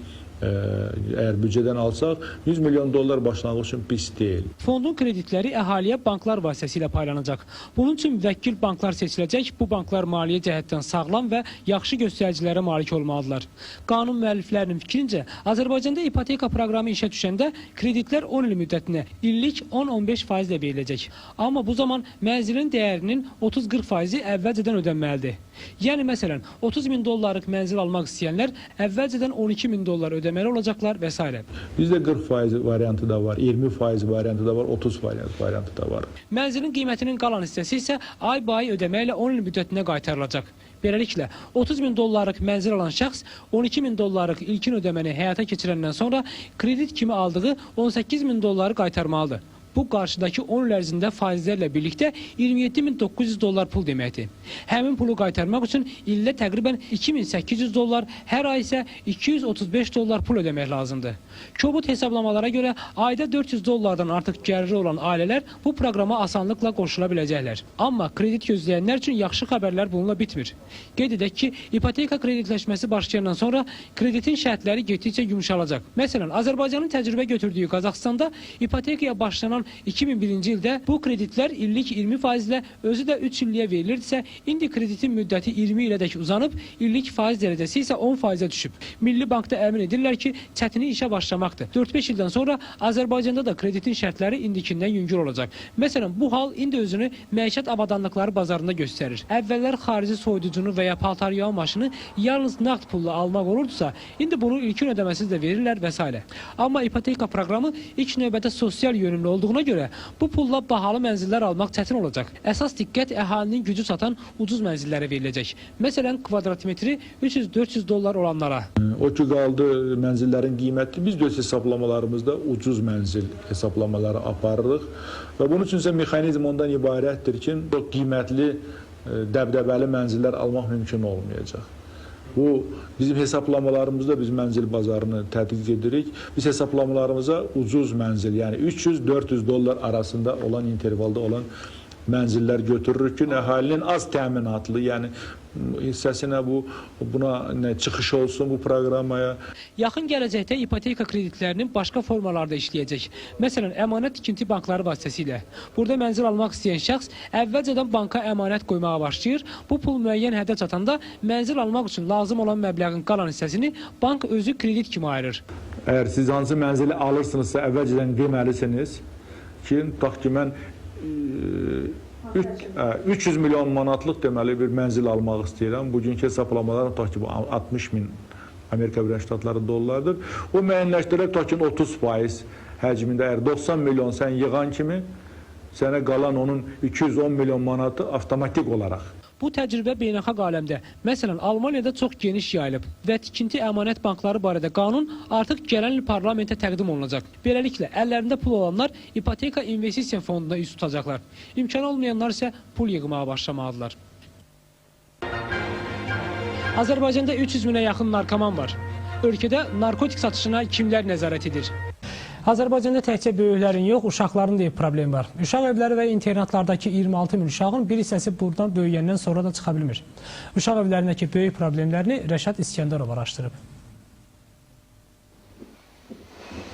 əgər büdcədən alsaq, 100 milyon dollar başlanğıc üçün pis deyil. Fondun kreditləri əhaliyə banklar vasitəsilə paylanacaq. Bunun üçün müvəkkil banklar seçiləcək. Bu banklar maliyyə cəhətdən sağlam və yaxşı göstəricilərə malik olmalıdırlar. Qanun müəlliflərinin fikrincə, Azərbaycanda ipoteka proqramı işə düşəndə kreditlər 10 il müddətinə illik 10-15% veriləcək. Amma bu zaman mənzilin dəyərinin 30-40% əvvəlcədən ödənməlidir. Yəni, məsələn, $30 min mənzil almaq istəyənlər əvvəlcədən $12 min ödəməlidir. ödəməli olacaqlar və s. Bizdə 40% variantı da var, 20% variantı da var, 30% variantı da var. Mənzilin qiymətinin qalan hissəsi isə ay-bay ödəməklə 10 il müddətinə qaytarılacaq. Beləliklə, 30 min dollarlıq mənzil alan şəxs 12 min dollarlıq ilkin ödəməni həyata keçirəndən sonra kredit kimi aldığı 18 min dolları qaytarmalıdır. Bu, qarşıdakı 10 il ərzində faizlərlə birlikdə 27.900 dollar pul deməkdir. Həmin pulu qaytarmaq üçün ildə təqribən 2800 dollar, hər ay isə 235 dollar pul ödəmək lazımdır. Kobud hesablamalara görə ayda 400 dollardan artıq gəliri olan ailələr bu proqrama asanlıqla qoşula biləcəklər. Amma kredit gözləyənlər üçün yaxşı xəbərlər bununla bitmir. Qeyd edək ki, ipoteka kreditləşməsi başlayandan sonra kreditin şərtləri getdikcə yumşalacaq. Məsələn, Azərbaycanın təcrübə götürdüyü Qazaxıstanda ipotekaya başlanan 2001-ci ildə bu kreditlər illik 20%-lə, özü də 3 illiyə verilirdisə, indi kreditin müddəti 20 ilədək uzanıb, illik faiz dərəcəsi isə 10%-ə düşüb. Milli Bankda əmin edirlər ki, çətini işə başlamaqdır. 4-5 ildən sonra Azərbaycanda da kreditin şərtləri indikindən yüngül olacaq. Məsələn, bu hal indi özünü məişət avadanlıqları bazarında göstərir. Əvvəllər xarici soyuducunu və ya paltar yuyan maşını yalnız nağd pulla almaq olurdusa, indi bunu ilkin ödəməsiz də verirlər və s. Amma ipoteka proqramı ilk növbədə sosial yönümlü olduğuna görə bu pulla bahalı mənzillər almaq çətin olacaq. Əsas diqqət əhalinin gücü çatan ucuz mənzillərə veriləcək. Məsələn, kvadratmetri 300-400 dollar olanlara. O ki qaldı mənzillərin qiyməti, biz də öz hesablamalarımızda ucuz mənzil hesablamaları aparırıq və bunun üçün isə mexanizm ondan ibarətdir ki, çox qiymətli, dəbdəbəli mənzillər almaq mümkün olmayacaq. Bu, bizim hesablamalarımızda biz mənzil bazarını tədqiq edirik. Biz hesablamalarımıza ucuz mənzil, yəni 300-400 dollar arasında olan intervalda olan mənzillər götürürük ki, əhalinin az təminatlı, yəni hissəsinə buna çıxış olsun bu proqramaya. Yaxın gələcəkdə ipoteka kreditlərinin başqa formalarda işləyəcək. Məsələn, əmanət tikinti bankları vasitəsilə. Burada mənzil almaq istəyən şəxs əvvəlcədən banka əmanət qoymağa başlayır. Bu pul müəyyən həddə çatanda mənzil almaq üçün lazım olan məbləğin qalan hissəsini bank özü kredit kimi ayırır. Əgər siz hansı mənzili alırsınızsa, əvvəlcədən deməlisiniz ki, tutaq ki, mən 300 milyon manatlıq deməli bir mənzil almaq istəyirəm. Bugünkü hesablamalar tutaq ki, 60 min Amerika Birləşmiş Ştatları dollardır. O müəyyənləşdirək tutaq ki, 30% həcmində, əgər 90 milyon sən yığan kimi, sənə qalan onun 210 milyon manatı avtomatik olaraq. Bu təcrübə beynəlxalq aləmdə, məsələn, Almaniyada çox geniş yayılıb və tikinti əmanət bankları barədə qanun artıq gələn il parlamentə təqdim olunacaq. Beləliklə, əllərində pul olanlar ipoteka investisiya fonduna üst tutacaqlar. İmkanı olmayanlar isə pul yığmağa başlamalıdırlar. Azərbaycanda 300 minə yaxın narkoman var. Ölkədə narkotik satışına kimlər nəzarət edir? Azərbaycanda təkcə böyüklərin yox, uşaqların da problemi var. Uşaq evləri və internatlardakı 26 min uşağın bir hissəsi buradan böyüyəndən sonra da çıxa bilmir. Uşaq evlərindəki böyük problemlərini Rəşad İskəndərov araşdırıb.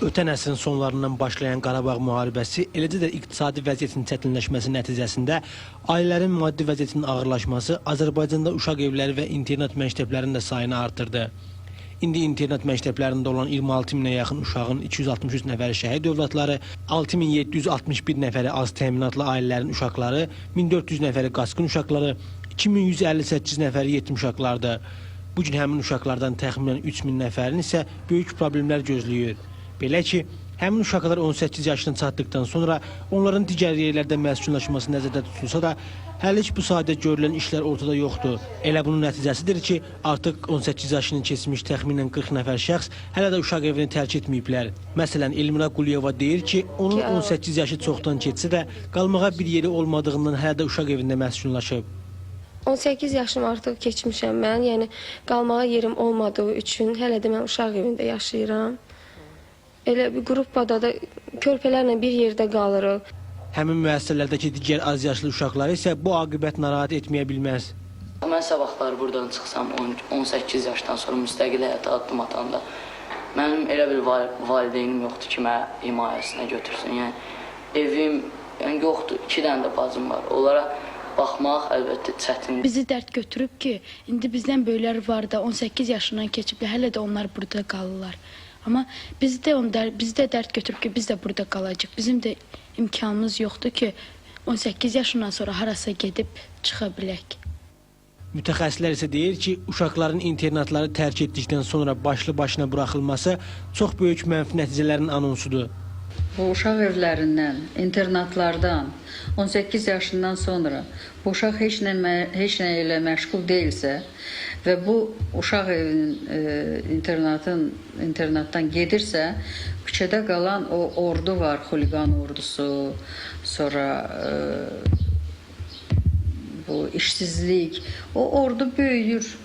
Ötən əsrin sonlarından başlayan Qarabağ müharibəsi, eləcə də iqtisadi vəziyyətin çətinləşməsi nəticəsində ailələrin maddi vəziyyətinin ağırlaşması Azərbaycanda uşaq evləri və internat məktəblərinin də sayını artırdı. İndi internat məktəblərində olan 26 minə yaxın uşağın 263 nəfəri şəhid övladları, 6761 nəfəri az təminatlı ailələrin uşaqları, 1400 nəfəri qaçqın uşaqları, 2158 nəfəri yetim uşaqlardır. Bugün həmin uşaqlardan təxminən 3000 nəfərin isə böyük problemlər gözləyir. Belə ki, həmin uşaqlar 18 yaşına çatdıqdan sonra onların digər yerlərdə məskunlaşması nəzərdə tutulsa da, hələ ki bu sahədə görülən işlər ortada yoxdur. Elə bunun nəticəsidir ki, artıq 18 yaşını keçmiş təxminən 40 nəfər şəxs hələ də uşaq evini tərk etməyiblər. Məsələn, Elmira Quliyeva deyir ki, onun 18 yaşı çoxdan keçsə də, qalmağa bir yeri olmadığından hələ də uşaq evində məskunlaşıb. 18 yaşım artıq keçmişəm mən, yəni qalmağa yerim olmadığı üçün hələ də mən uşaq evində yaşayıram. Elə bir qrupada da körpələrlə bir yerdə qalırıq. Həmin müəssisələrdəki digər az yaşlı uşaqları isə bu aqibət narahat etməyə bilməz. Mən sabahlar buradan çıxsam 18 yaşdan sonra müstəqil həyata addım atanda mənim elə bir valideynim yoxdur ki, mənə himayəsinə götürsün. Yəni evim yoxdur, 2 dənə də bacım var. Onlara baxmaq əlbəttə çətindir. Bizi dərd götürüb ki, indi bizdən böyüklər var da 18 yaşından keçiblər, hələ də onlar burada qalırlar. Amma bizi də dərd götürüb ki, biz də burada qalacaq. Bizim də imkanımız yoxdur ki, 18 yaşından sonra harasa gedib çıxa bilək. Mütəxəssislər isə deyir ki, uşaqların internatları tərk etdikdən sonra başlı başına buraxılması çox böyük mənfi nəticələrin anonsudur. Bu uşaq evlərindən, internatlardan 18 yaşından sonra bu uşaq heç nə ilə məşğul deyilsə və bu uşaq evinin internatdan gedirsə, küçədə qalan o ordu var, xuliqan ordusu, sonra bu işsizlik, o ordu böyüyür.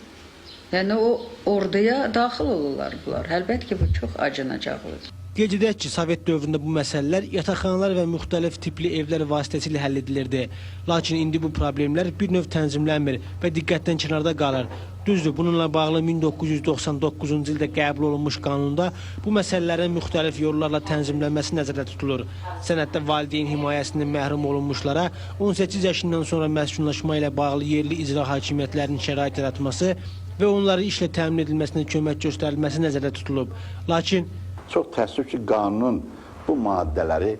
Yəni o orduya daxil olurlar bunlar. Əlbəttə ki, bu çox acınacaqlıdır. Qeyd edək ki, Sovet dövründə bu məsələlər yataqxanalar və müxtəlif tipli evlər vasitəsilə həll edilirdi. Lakin indi bu problemlər bir növ tənzimlənmir və diqqətdən kənarda qalır. Düzdür, bununla bağlı 1999-cu ildə qəbul olunmuş qanunda bu məsələlərin müxtəlif yollarla tənzimlənməsi nəzərdə tutulur. Sənəddə valideyn himayəsindən məhrum olunmuşlara 18 yaşından sonra məskunlaşma ilə bağlı yerli icra hakimiyyətlərinin şərait yaratması və onları işlə təmin edilməsinə kömək göstərilməsi nəzərdə tutulub. Lakin çox təəssüf ki, qanunun bu maddələri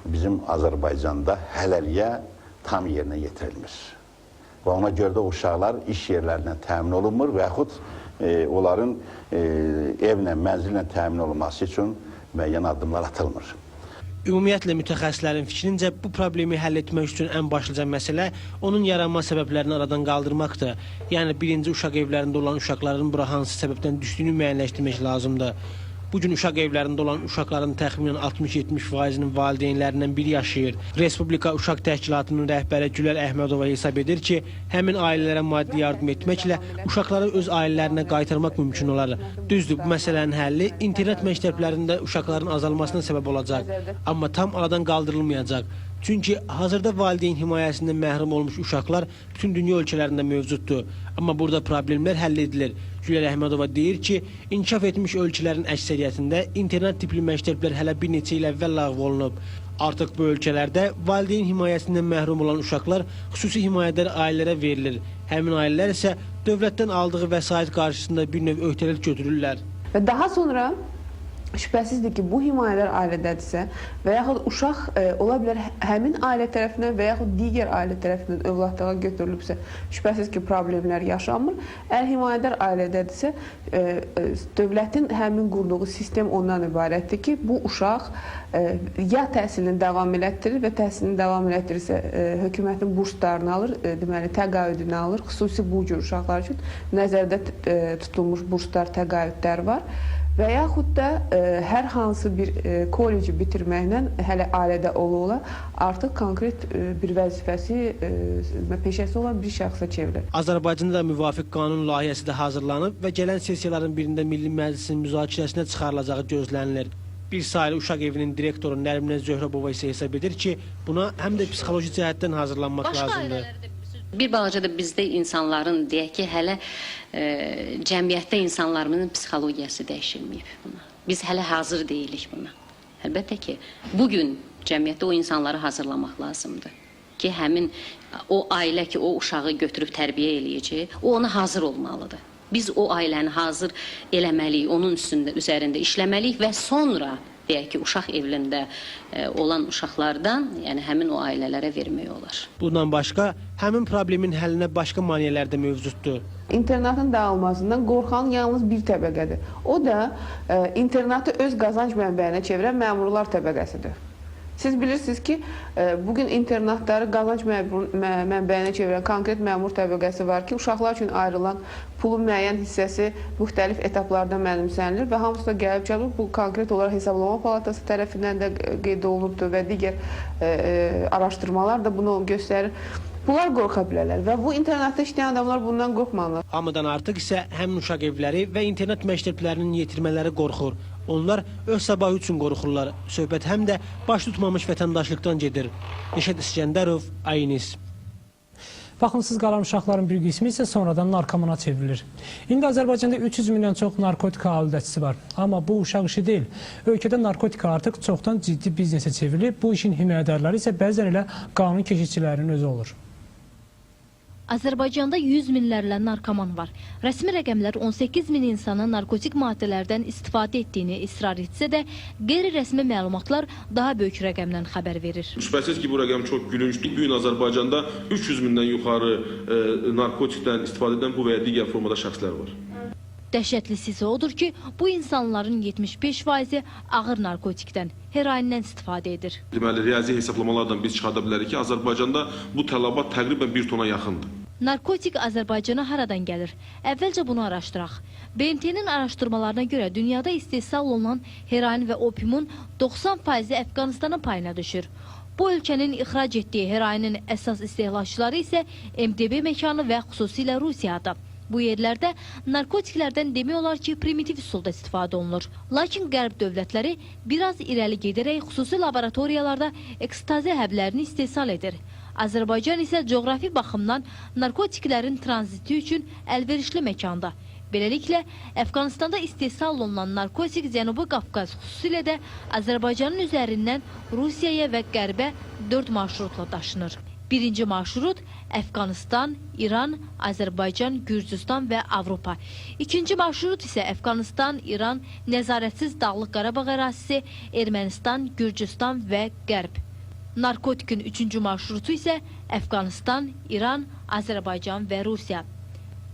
bizim Azərbaycanda hələliyə tam yerinə yetirilmir. Və ona görə də uşaqlar iş yerlərindən təmin olunmur və yaxud onların evlə, mənzillə təmin olunması üçün müəyyən addımlar atılmır. Ümumiyyətlə, mütəxəssislərin fikrincə bu problemi həll etmək üçün ən başlıca məsələ onun yaranma səbəblərini aradan qaldırmaqdır. Yəni, birinci uşaq evlərində olan uşaqların bura hansı səbəbdən düşdüyünü müəyyənləşdirmək lazımdır. Bugün uşaq evlərində olan uşaqların təxminən 60-70%-nin valideynlərindən biri yaşayır. Respublika Uşaq Təşkilatının rəhbəri Gülər Əhmədova hesab edir ki, həmin ailələrə maddi yardım etməklə uşaqları öz ailələrinə qaytarmaq mümkün olar. Düzdür, bu məsələnin həlli internet məktəblərində uşaqların azalmasına səbəb olacaq, amma tam aradan qaldırılmayacaq. Çünki hazırda valideyn himayəsindən məhrum olmuş uşaqlar bütün dünya ölkələrində mövcuddur. Amma burada problemlər həll edilir. Gülər Əhmədova deyir ki, inkişaf etmiş ölkələrin əksəriyyətində internet tipli məktəblər hələ bir neçə il əvvəl ləğv olunub. Artıq bu ölkələrdə valideyn himayəsindən məhrum olan uşaqlar xüsusi himayədar ailələrə verilir. Həmin ailələr isə dövlətdən aldığı vəsait qarşısında bir növ öhdəlik götürürlər. Və daha sonra şübhəsizdir ki, bu himayədar ailədədirsə və yaxud uşaq ola bilər həmin ailə tərəfindən və yaxud digər ailə tərəfindən övladlığa götürülübsə, şübhəsiz ki, problemlər yaşanmır. Əgər himayədar ailədədirsə, dövlətin həmin qurduğu sistem ondan ibarətdir ki, bu uşaq ya təhsilini davam elətdirir və təhsilini davam elətdirirsə, hökumətin burslarını alır, deməli, təqaüdünü alır. Xüsusi bu cür uşaqlar üçün nəzərdə tutulmuş burslar, təqaüdlər var. Və yaxud da hər hansı bir kolleci bitirməklə hələ ailədə ola artıq konkret bir vəzifəsi, peşəsi olan bir şəxsə çevrilir. Azərbaycanda da müvafiq qanun layihəsi də hazırlanıb və gələn sessiyaların birində Milli Məclisin müzakirəsinə çıxarılacağı gözlənilir. Bir sayılı uşaq evinin direktoru Nərminə Zöhrəbova isə hesab edir ki, buna həm də psixoloji cəhətdən hazırlanmaq lazımdır. Bir balaca da bizdə insanların, deyək ki, hələ cəmiyyətdə insanlarımızın psixologiyası dəyişilməyib buna. Biz hələ hazır deyilik buna. Əlbəttə ki, bugün cəmiyyətdə o insanları hazırlamaq lazımdır. Ki, həmin o ailə ki, o uşağı götürüb tərbiyə eləyəcək, o ona hazır olmalıdır. Biz o ailəni hazır eləməliyik, onun üzərində işləməliyik və sonra deyək ki, uşaq evlində olan uşaqlardan, yəni həmin o ailələrə vermək olar. Bundan başqa, həmin problemin həllinə başqa maneələr də mövcuddur. İnternatın dağılmasından qorxan yalnız bir təbəqədir. O da internatı öz qazanc mənbəyinə çevirən məmurlar təbəqəsidir. Siz bilirsiniz ki, bugün internatları qazanc mənbəyinə çevirən konkret məmur təbəqəsi var ki, uşaqlar üçün ayrılan pulun müəyyən hissəsi müxtəlif etaplarda mənimsənilir və hamısı da gəlib çatıb. Bu konkret olaraq Hesablama Palatası tərəfindən də qeyd olunubdur və digər araşdırmalar da bunu göstərir. Bunlar qorxa bilərlər və bu internetdə işləyən adamlar bundan qorxmalılar. Hamıdan artıq isə həmin uşaq evləri və internet məktəblərinin yetirmələri qorxur. Onlar öz sabahı üçün qorxurlar. Söhbət həm də baş tutmamış vətəndaşlıqdan gedir. Neşət İskəndərov, Aynis. Baxımsız qalan uşaqların bir qismi isə sonradan narkomana çevrilir. İndi Azərbaycanda 300 milyon çox narkotik aludəçisi var. Amma bu uşaq işi deyil. Ölkədə narkotika artıq çoxdan ciddi biznesə çevrilib. Bu işin himayədarları isə bəzən elə qanun keşikçilərinin özü olur. Azərbaycanda 100 minlərlə narkoman var. Rəsmi rəqəmlər 18 min insanın narkotik maddələrdən istifadə etdiyini israr etsə də, qeyri-rəsmi məlumatlar daha böyük rəqəmdən xəbər verir. Şübhəsiz ki, bu rəqəm çox gülüncdür. Bu gün Azərbaycanda 300 mindən yuxarı narkotikdən istifadə edən bu və ya digər formada şəxslər var. Dəhşətlisi isə odur ki, bu insanların 75%-i ağır narkotikdən, heroindən istifadə edir. Deməli, riyazi hesablamalardan biz çıxarda bilərik ki, Azərbaycanda bu tələbat təqribən 1 tona yaxındır. Narkotik Azərbaycana haradan gəlir? Əvvəlcə bunu araşdıraq. BMT-nin araşdırmalarına görə dünyada istehsal olunan heroin və opiumun 90%-i Əfqanistanın payına düşür. Bu ölkənin ixrac etdiyi heroinin əsas istehlakçıları isə MDB məkanı və xüsusilə Rusiyadır. Bu yerlərdə narkotiklərdən demək olar ki, primitiv üsulda istifadə olunur. Lakin qərb dövlətləri biraz irəli gedərək xüsusi laboratoriyalarda ekstazi həblərini istehsal edir. Azərbaycan isə coğrafi baxımdan narkotiklərin tranziti üçün əlverişli məkanda. Beləliklə, Əfqanistanda istehsal olunan narkotik Cənubi Qafqaz, xüsusilə də Azərbaycanın üzərindən Rusiyaya və Qərbə 4 marşrutla daşınır. Birinci marşrut Əfqanistan, İran, Azərbaycan, Gürcüstan və Avropa. İkinci marşrut isə Əfqanistan, İran, nəzarətsiz Dağlıq Qarabağ ərazisi, Ermənistan, Gürcüstan və Qərb. Narkotikin üçüncü marşrutu isə Əfqanistan, İran, Azərbaycan və Rusiya.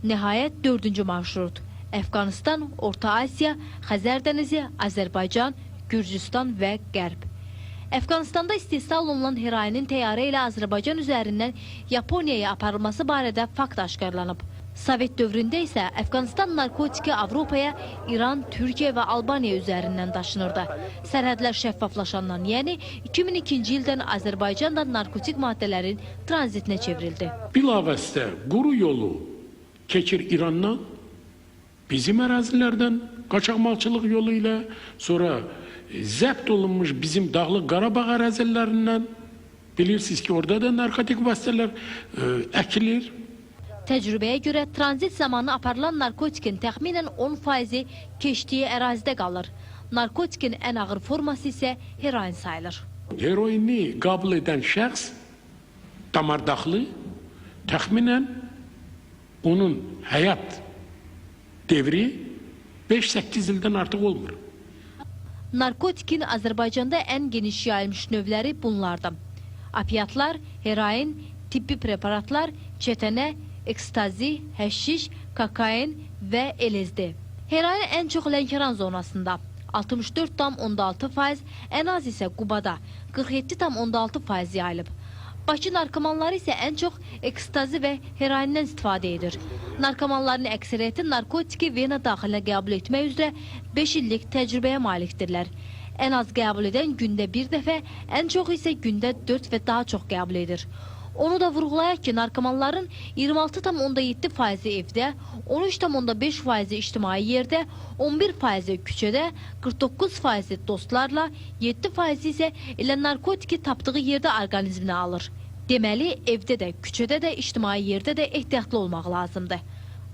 Nəhayət dördüncü marşrut Əfqanistan, Orta Asiya, Xəzər dənizi, Azərbaycan, Gürcüstan və Qərb. Əfqanistanda istehsal olunan heroinin təyyarə ilə Azərbaycan üzərindən Yaponiyaya aparılması barədə fakt aşkarlanıb. Sovet dövründə isə Əfqanistan narkotiki Avropaya İran, Türkiyə və Albaniya üzərindən daşınırdı. Sərhədlər şəffaflaşandan, yəni 2002-ci ildən Azərbaycan da narkotik maddələrin tranzitinə çevrildi. Bilavasitə quru yolu keçir İrandan, bizim ərazilərdən qaçaqmalçılıq yolu ilə, sonra zəbt olunmuş bizim Dağlıq Qarabağ ərazilərindən, bilirsiniz ki, orada da narkotik vasitələr əkilir. Təcrübəyə görə tranzit zamanı aparılan narkotikin təxminən 10%-i keçdiyi ərazidə qalır. Narkotikin ən ağır forması isə heroin sayılır. Heroini qəbul edən şəxs damardaxlı, təxminən onun həyat devri 5-8 ildən artıq olmur. Narkotikin Azərbaycanda ən geniş yayılmış növləri bunlardır. Opiatlar, heroin, tibbi preparatlar, çetənə, ekstazi, həşiş, kokain və LSD. Heroin ən çox Lənkəran zonasında 64,6%, ən az isə Qubada 47,6% yayılıb. Bakı narkomanları isə ən çox ekstazi və heroindən istifadə edir. Narkomanların əksəriyyəti narkotiki vena daxilinə qəbul etmək üzrə 5 illik təcrübəyə malikdirlər. Ən az qəbul edən gündə bir dəfə, ən çox isə gündə 4 və daha çox qəbul edir. Onu da vurğulayaq ki, narkomanların 26,7% evdə, 13,5% ictimai yerdə, 11% küçədə, 49% dostlarla, 7% isə elə narkotiki tapdığı yerdə orqanizminə alır. Deməli, evdə də, küçədə də, ictimai yerdə də ehtiyatlı olmaq lazımdır.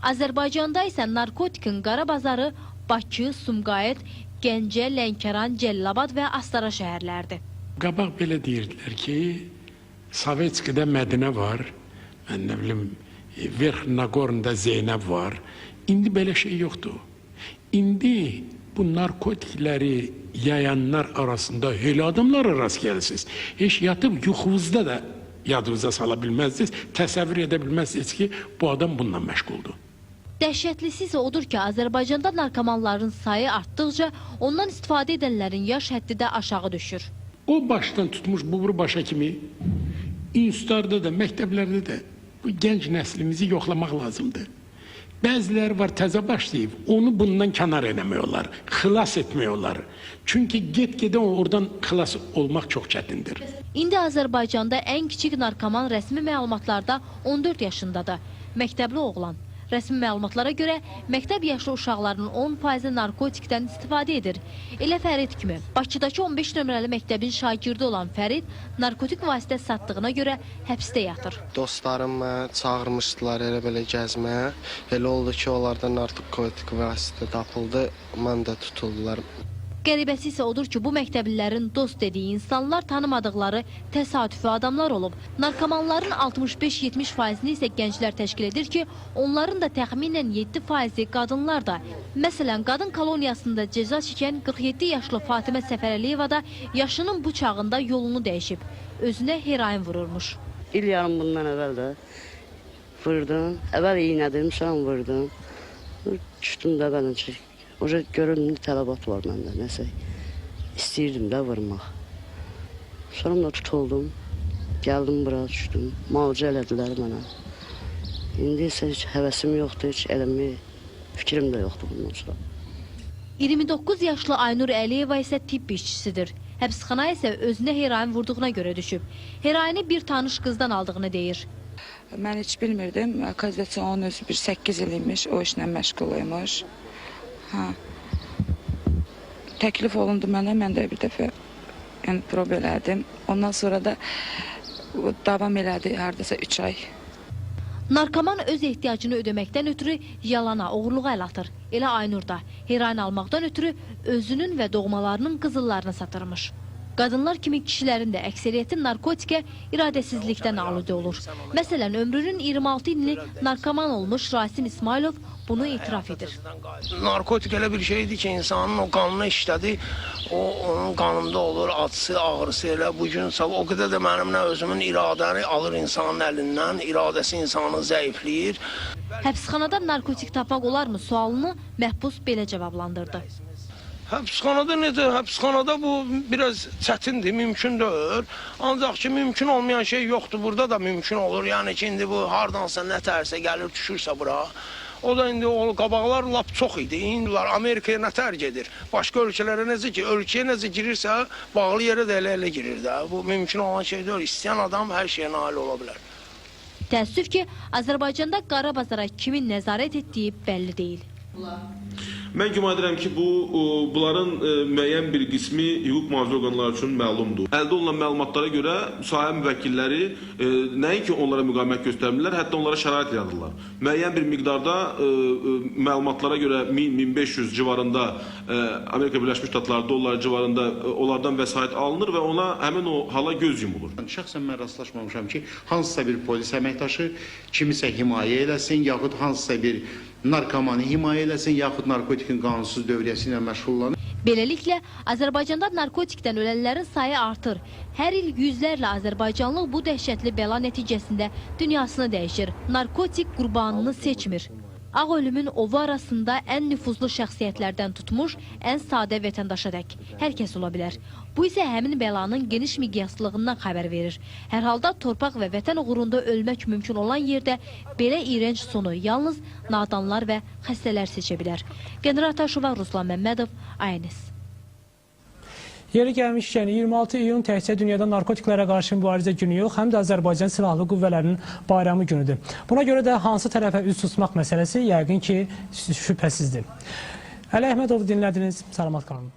Azərbaycanda isə narkotikin qara bazarı Bakı, Sumqayıt, Gəncə, Lənkəran, Cəllabad və Astara şəhərlərdir. Qabaq belə deyirdilər ki, Sovetskidə Mədinə var, mən nə bilim, Verx Nagorn'da Zeynəb var. İndi belə şey yoxdur. İndi bu narkotikləri yayanlar arasında elə adamlara rast gəlirsiniz. Heç yatıb yuxunuzda da yadınıza sala bilməzdiniz, təsəvvür edə bilməzdiniz ki, bu adam bununla məşğuldur. Dəhşətlisi isə odur ki, Azərbaycanda narkomanların sayı artdıqca ondan istifadə edənlərin yaş həddi də aşağı düşür. O başdan tutmuş bu başa kimi institutlarda da, məktəblərdə də bu gənc nəslimizi yoxlamaq lazımdır. Bəziləri var təzə başlayıb, onu bundan kənar eləmiyorlar, xilas etmiyorlar. Çünki get-gedə oradan xilas olmaq çox çətindir. İndi Azərbaycanda ən kiçik narkoman rəsmi məlumatlarda 14 yaşındadır. Məktəbli oğlan. Rəsmi məlumatlara görə məktəb yaşlı uşaqların 10% narkotikdən istifadə edir. Elə Fərid kimi. Bakıdakı 15 nömrəli məktəbin şagirdi olan Fərid narkotik vasitə satdığına görə həbsdə yatır. Dostlarım çağırmışdılar elə belə gəzməyə. Elə oldu ki, onlardan narkotik vasitə tapıldı, mən də tutuldular. Qəribəsi isə odur ki, bu məktəblilərin dost dediyi insanlar tanımadıkları təsadüfi adamlar olub. Narkomanların 65-70%-ni isə gənclər təşkil edir ki, onların da təxminən 7%-i qadınlar da. Məsələn, qadın koloniyasında cəza çəkən 47 yaşlı Fatimə Səfərəliyeva da yaşının bu çağında yolunu dəyişib. Özünə heroin vururmuş. İl yarım bundan əvvəl də vurdum. Əvvəl iynədim, sonra vurdum. Düşdüm də beləcə. Oca göründü tələbat var məndə, nəsə. İstəyirdim də vurmaq. Sonra da tutuldum. Gəldim bura düşdüm. Müalicə elədilər mənə. İndi isə heç həvəsim yoxdur, heç eləmək fikrim də yoxdur bundan sonra. 29 yaşlı Aynur Əliyeva isə tibb işçisidir. Həbsxana isə özünə heroin vurduğuna görə düşüb. Heroini bir tanış qızdan aldığını deyir. Mən heç bilmirdim. Qazvəçi onun özü bir 8 il imiş, o işlə məşğul imiş. Təklif olundu mənə, mən də bir dəfə prov elədim. Ondan sonra da davam elədi hardasa 3 ay. Narkoman öz ehtiyacını ödəməkdən ötürü yalana, oğurluğa əl atır. Elə Aynur da heroin almaqdan ötürü özünün və doğmalarının qızıllarını satırmış. Qadınlar kimi kişilərin də əksəriyyəti narkotikə iradəsizlikdən alıcı olur. Məsələn, ömrünün 26 ilini narkoman olmuş Rasim İsmailov bunu itiraf edir. Narkotik elə bir şeydir ki, insanın o qanını işlədi, o onun qanında olur, acısı, ağrısı elə bugün sabah. O qədər də mənim nə özümün iradəni alır insanın əlindən, iradəsi insanı zəifləyir. Həbsxanada narkotik tapmaq olarmı sualını məhbus belə cavablandırdı. Həbsxanada necə? Həbsxanada bu biraz çətindir, mümkün deyil. Ancaq ki, mümkün olmayan şey yoxdur. Burada da mümkün olur. Yəni ki, indi bu hardansa nə tərsə gəlir, düşürsə bura. O da indi o qabaqlar lap çox idi. İndilər Amerikaya nə tər gedir? Başqa ölkələrə necə ki, ölkəyə necə girirsə, bağlı yerə də elə girir də. Bu mümkün olan şey deyil. İstəyən adam hər şeyə nail ola bilər. Təəssüf ki, Azərbaycanda qara bazara kimin nəzarət etdiyi bəlli deyil. Mən güman edirəm ki, bunların müəyyən bir qismi hüquq mühafizə orqanları üçün məlumdur. Əldə olunan məlumatlara görə sahə müvəkkilləri nəinki onlara müqavimət göstərmirlər, hətta onlara şərait yaradırlar. Müəyyən bir miqdarda məlumatlara görə 1000-1500 civarında Amerika Birləşmiş Ştatları dolları civarında onlardan vəsait alınır və ona həmin o hala göz yumulur. Şəxsən mən rastlaşmamışam ki, hansısa bir polis əməkdaşı kimisə himayə eləsin, yaxud hansısa bir narkomanı himayə eləsin, yaxud narkotikin qanunsuz dövriyyəsi ilə məşğullanır. Beləliklə, Azərbaycanda narkotikdən ölənlərin sayı artır. Hər il yüzlərlə Azərbaycanlı bu dəhşətli bəla nəticəsində dünyasını dəyişir. Narkotik qurbanını seçmir. Ağ ölümün ovu arasında ən nüfuzlu şəxsiyyətlərdən tutmuş, ən sadə vətəndaşadək. Hər kəs ola bilər. Bu isə həmin bəlanın geniş miqyaslığından xəbər verir. Hər halda torpaq və vətən uğrunda ölmək mümkün olan yerdə belə iyrənc sonu yalnız nadanlar və xəstələr seçə bilər. General Taşova, Ruslan Məmmədov, ANS. Yeri gəlmişkən 26 iyun təkcə dünyada narkotiklərə qarşı mübarizə günü yox, həm də Azərbaycan Silahlı Qüvvələrinin bayramı günüdür. Buna görə də hansı tərəfə üz tutmaq məsələsi yəqin ki, şübhəsizdir. Əli Əhmədovu dinlədiniz. Salamat qalın.